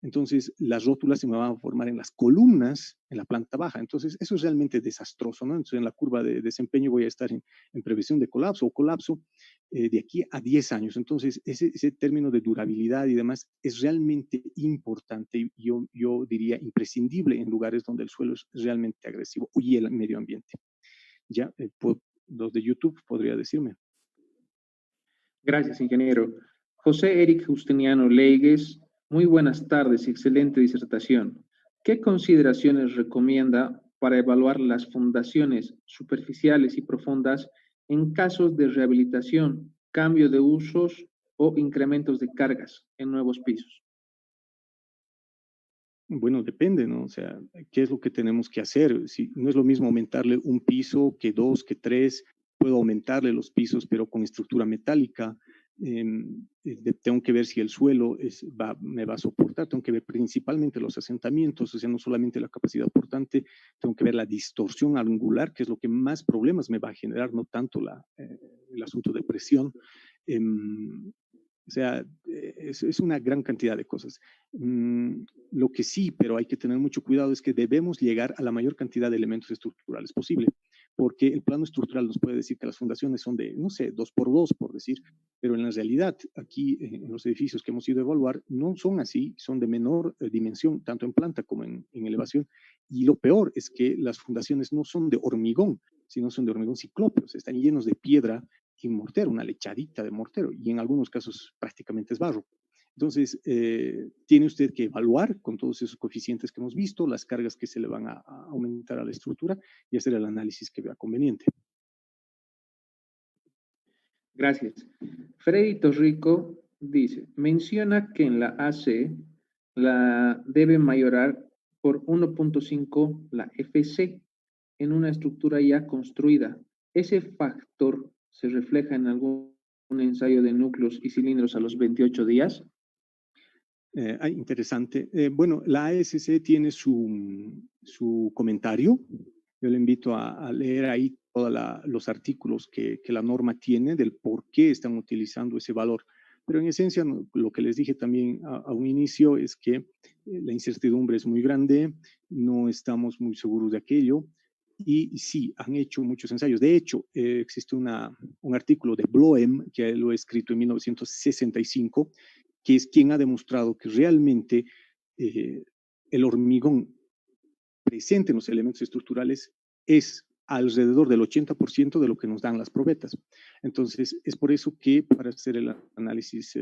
Entonces, las rótulas se me van a formar en las columnas, en la planta baja. Entonces, eso es realmente desastroso, ¿no? Entonces, en la curva de desempeño voy a estar en previsión de colapso o colapso de aquí a 10 años. Entonces, ese término de durabilidad y demás es realmente importante y yo diría imprescindible en lugares donde el suelo es realmente agresivo y el medio ambiente. Ya, los de YouTube podría decirme. Gracias, ingeniero. José Eric Justiniano Leigues, muy buenas tardes y excelente disertación. ¿Qué consideraciones recomienda para evaluar las fundaciones superficiales y profundas en casos de rehabilitación, cambio de usos o incrementos de cargas en nuevos pisos? Bueno, depende, ¿no? O sea, ¿qué es lo que tenemos que hacer? Si no es lo mismo aumentarle un piso que dos, que tres, puedo aumentarle los pisos, pero con estructura metálica. tengo que ver si el suelo me va a soportar, tengo que ver principalmente los asentamientos, o sea, no solamente la capacidad portante, tengo que ver la distorsión angular, que es lo que más problemas me va a generar, no tanto el asunto de presión. O sea, es una gran cantidad de cosas. Lo que sí, pero hay que tener mucho cuidado, es que debemos llegar a la mayor cantidad de elementos estructurales posible, porque el plano estructural nos puede decir que las fundaciones son de, no sé, 2x2, por decir, pero en la realidad, aquí en los edificios que hemos ido a evaluar, no son así, son de menor dimensión, tanto en planta como en elevación, y lo peor es que las fundaciones no son de hormigón, sino son de hormigón ciclópeo, o sea, están llenos de piedra y mortero, una lechadita de mortero, y en algunos casos prácticamente es barro. Entonces, tiene usted que evaluar con todos esos coeficientes que hemos visto, las cargas que se le van a aumentar a la estructura y hacer el análisis que vea conveniente. Gracias. Freddy Torrico dice, menciona que en la AC la debe mayorar por 1.5 la FC en una estructura ya construida. ¿Ese factor se refleja en algún ensayo de núcleos y cilindros a los 28 días? Interesante. Bueno, la ASC tiene su comentario. Yo le invito a leer ahí todos los artículos que la norma tiene del por qué están utilizando ese valor. Pero en esencia, lo que les dije también a un inicio es que la incertidumbre es muy grande, no estamos muy seguros de aquello. Y sí, han hecho muchos ensayos. De hecho, existe un artículo de Bloem, que lo he escrito en 1965, que es quien ha demostrado que realmente el hormigón presente en los elementos estructurales es alrededor del 80% de lo que nos dan las probetas. Entonces, es por eso que para hacer el análisis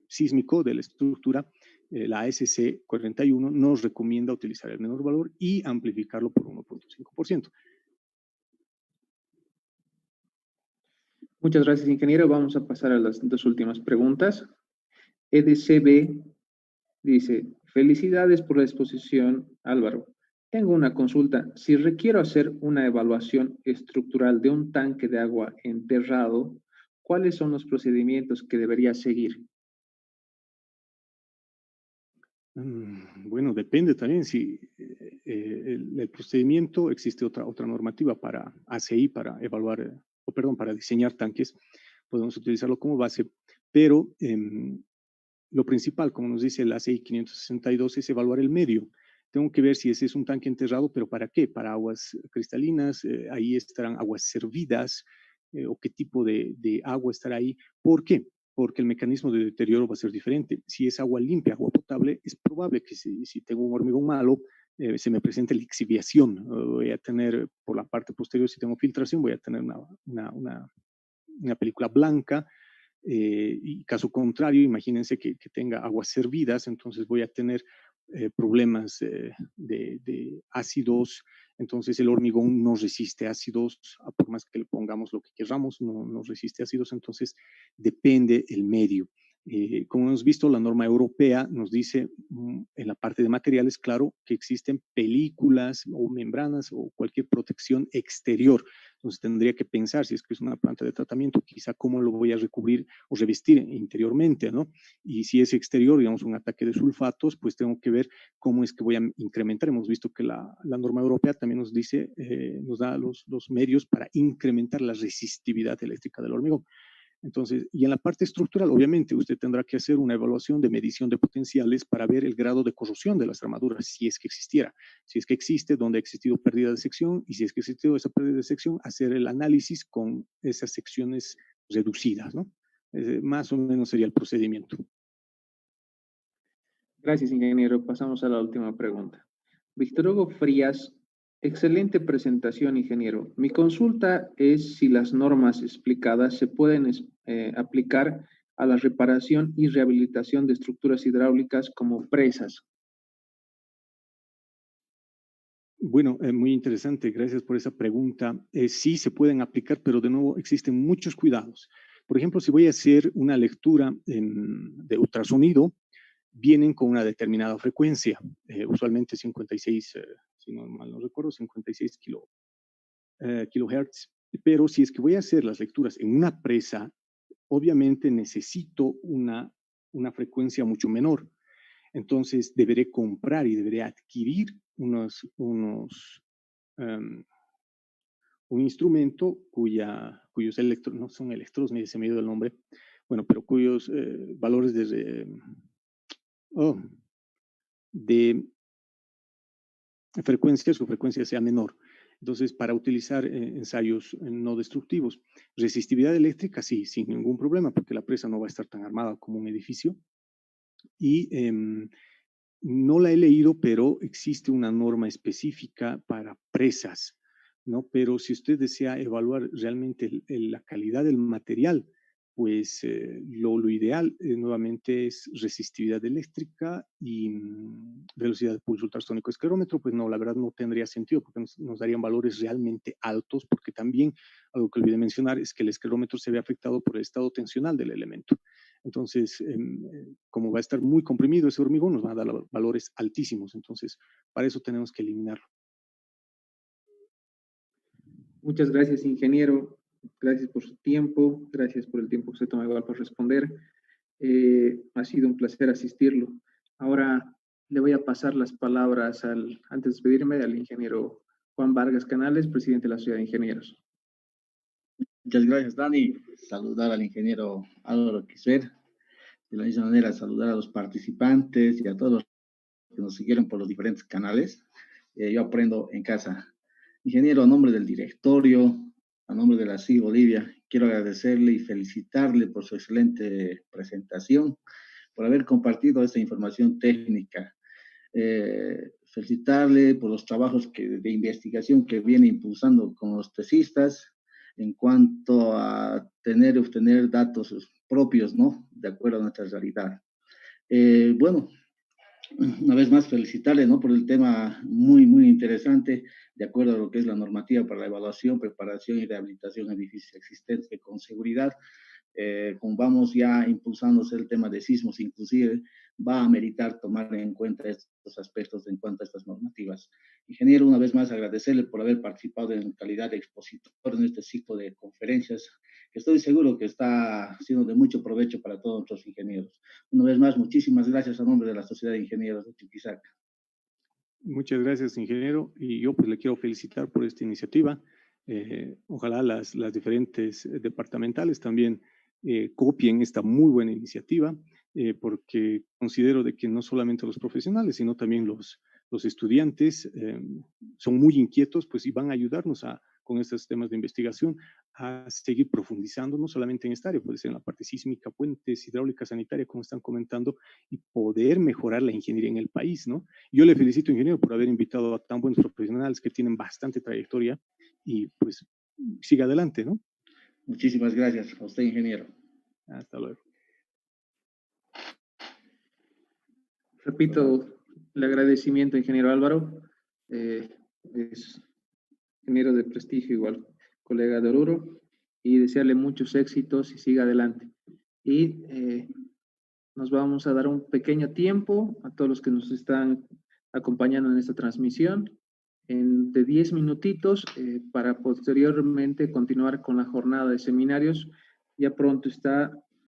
sísmico de la estructura, la ASC 41 nos recomienda utilizar el menor valor y amplificarlo por 1.5%. Muchas gracias, ingeniero. Vamos a pasar a las dos últimas preguntas. EDCB dice, felicidades por la exposición, Álvaro. Tengo una consulta. Si requiero hacer una evaluación estructural de un tanque de agua enterrado, ¿cuáles son los procedimientos que debería seguir? Bueno, depende también si el procedimiento, existe otra normativa para ACI, para evaluar, para diseñar tanques, podemos utilizarlo como base, pero lo principal, como nos dice el ACI 562, es evaluar el medio. Tengo que ver si ese es un tanque enterrado, pero ¿para qué? Para aguas cristalinas, ahí estarán aguas servidas, o qué tipo de agua estará ahí. ¿Por qué? Porque el mecanismo de deterioro va a ser diferente. Si es agua limpia, agua potable, es probable que si tengo un hormigón malo, se me presente lixiviación. Voy a tener, por la parte posterior, si tengo filtración, voy a tener una película blanca. Y caso contrario, imagínense que tenga aguas servidas, entonces voy a tener problemas de ácidos. Entonces el hormigón no resiste ácidos, por más que le pongamos lo que queramos, no resiste ácidos, entonces depende el medio. Como hemos visto, la norma europea nos dice en la parte de materiales, claro, que existen películas o membranas o cualquier protección exterior. Entonces tendría que pensar, si es que es una planta de tratamiento, quizá cómo lo voy a recubrir o revestir interiormente, ¿no? Y si es exterior, digamos, un ataque de sulfatos, pues tengo que ver cómo es que voy a incrementar. Hemos visto que la norma europea también nos dice, nos da los medios para incrementar la resistividad eléctrica del hormigón. Entonces, y en la parte estructural, obviamente, usted tendrá que hacer una evaluación de medición de potenciales para ver el grado de corrosión de las armaduras, si es que existiera. Si es que existe, donde ha existido pérdida de sección, y si es que ha existido esa pérdida de sección, hacer el análisis con esas secciones reducidas, ¿no? Más o menos sería el procedimiento. Gracias, ingeniero. Pasamos a la última pregunta. Víctor Hugo Frías, excelente presentación, ingeniero. Mi consulta es si las normas explicadas se pueden aplicar a la reparación y rehabilitación de estructuras hidráulicas como presas. Bueno, muy interesante. Gracias por esa pregunta. Sí se pueden aplicar, pero de nuevo existen muchos cuidados. Por ejemplo, si voy a hacer una lectura de ultrasonido, vienen con una determinada frecuencia, usualmente 56, si no mal no recuerdo, 56 kilohertz. Pero si es que voy a hacer las lecturas en una presa, obviamente necesito una frecuencia mucho menor. Entonces deberé comprar y deberé adquirir un instrumento cuyos electrodos, no son electrodos, se me dio el nombre, bueno, pero cuyos valores de frecuencia, su frecuencia sea menor. Entonces, para utilizar ensayos no destructivos. Resistividad eléctrica, sí, sin ningún problema, porque la presa no va a estar tan armada como un edificio. Y no la he leído, pero existe una norma específica para presas, ¿no? Pero si usted desea evaluar realmente la calidad del material, pues lo ideal nuevamente es resistividad eléctrica y velocidad de pulso ultrasónico esclerómetro, pues no, la verdad no tendría sentido porque nos darían valores realmente altos, porque también algo que olvidé mencionar es que el esclerómetro se ve afectado por el estado tensional del elemento. Entonces, como va a estar muy comprimido ese hormigón, nos va a dar valores altísimos. Entonces, para eso tenemos que eliminarlo. Muchas gracias, ingeniero. Gracias por su tiempo. Gracias por el tiempo que se toma igual para responder. Ha sido un placer asistirlo. Ahora le voy a pasar las palabras, antes de despedirme, al ingeniero Juan Vargas Canales, presidente de la Sociedad de Ingenieros. Muchas gracias, Dani. Saludar al ingeniero Álvaro Quisper. De la misma manera, saludar a los participantes y a todos los que nos siguieron por los diferentes canales. Yo aprendo en casa. Ingeniero, a nombre del directorio, a nombre de la CIG Bolivia, quiero agradecerle y felicitarle por su excelente presentación, por haber compartido esta información técnica. Felicitarle por los trabajos de investigación que viene impulsando con los tesistas en cuanto a obtener datos propios, ¿no? De acuerdo a nuestra realidad. Bueno, una vez más felicitarle, ¿no? Por el tema muy, muy interesante, de acuerdo a lo que es la normativa para la evaluación, preparación y rehabilitación de edificios existentes con seguridad. Como vamos ya impulsándose el tema de sismos, inclusive va a meritar tomar en cuenta estos aspectos en cuanto a estas normativas. Ingeniero, una vez más agradecerle por haber participado en calidad de expositor en este ciclo de conferencias, que estoy seguro que está siendo de mucho provecho para todos nuestros ingenieros. Una vez más, muchísimas gracias a nombre de la Sociedad de Ingenieros de Chuquisaca. Muchas gracias, ingeniero, y yo pues le quiero felicitar por esta iniciativa. Ojalá las diferentes departamentales también copien esta muy buena iniciativa, porque considero de que no solamente los profesionales, sino también los estudiantes son muy inquietos, pues y van a ayudarnos con estos temas de investigación a seguir profundizando, no solamente en esta área, puede ser en la parte sísmica, puentes, hidráulica, sanitaria, como están comentando, y poder mejorar la ingeniería en el país, ¿no? Yo le felicito, ingeniero, por haber invitado a tan buenos profesionales que tienen bastante trayectoria y pues siga adelante, ¿no? Muchísimas gracias a usted, ingeniero. Hasta luego. Repito el agradecimiento, ingeniero Álvaro. Es ingeniero de prestigio, igual colega de Oruro, y desearle muchos éxitos y siga adelante. Y nos vamos a dar un pequeño tiempo a todos los que nos están acompañando en esta transmisión, de 10 minutitos, para posteriormente continuar con la jornada de seminarios. Ya pronto está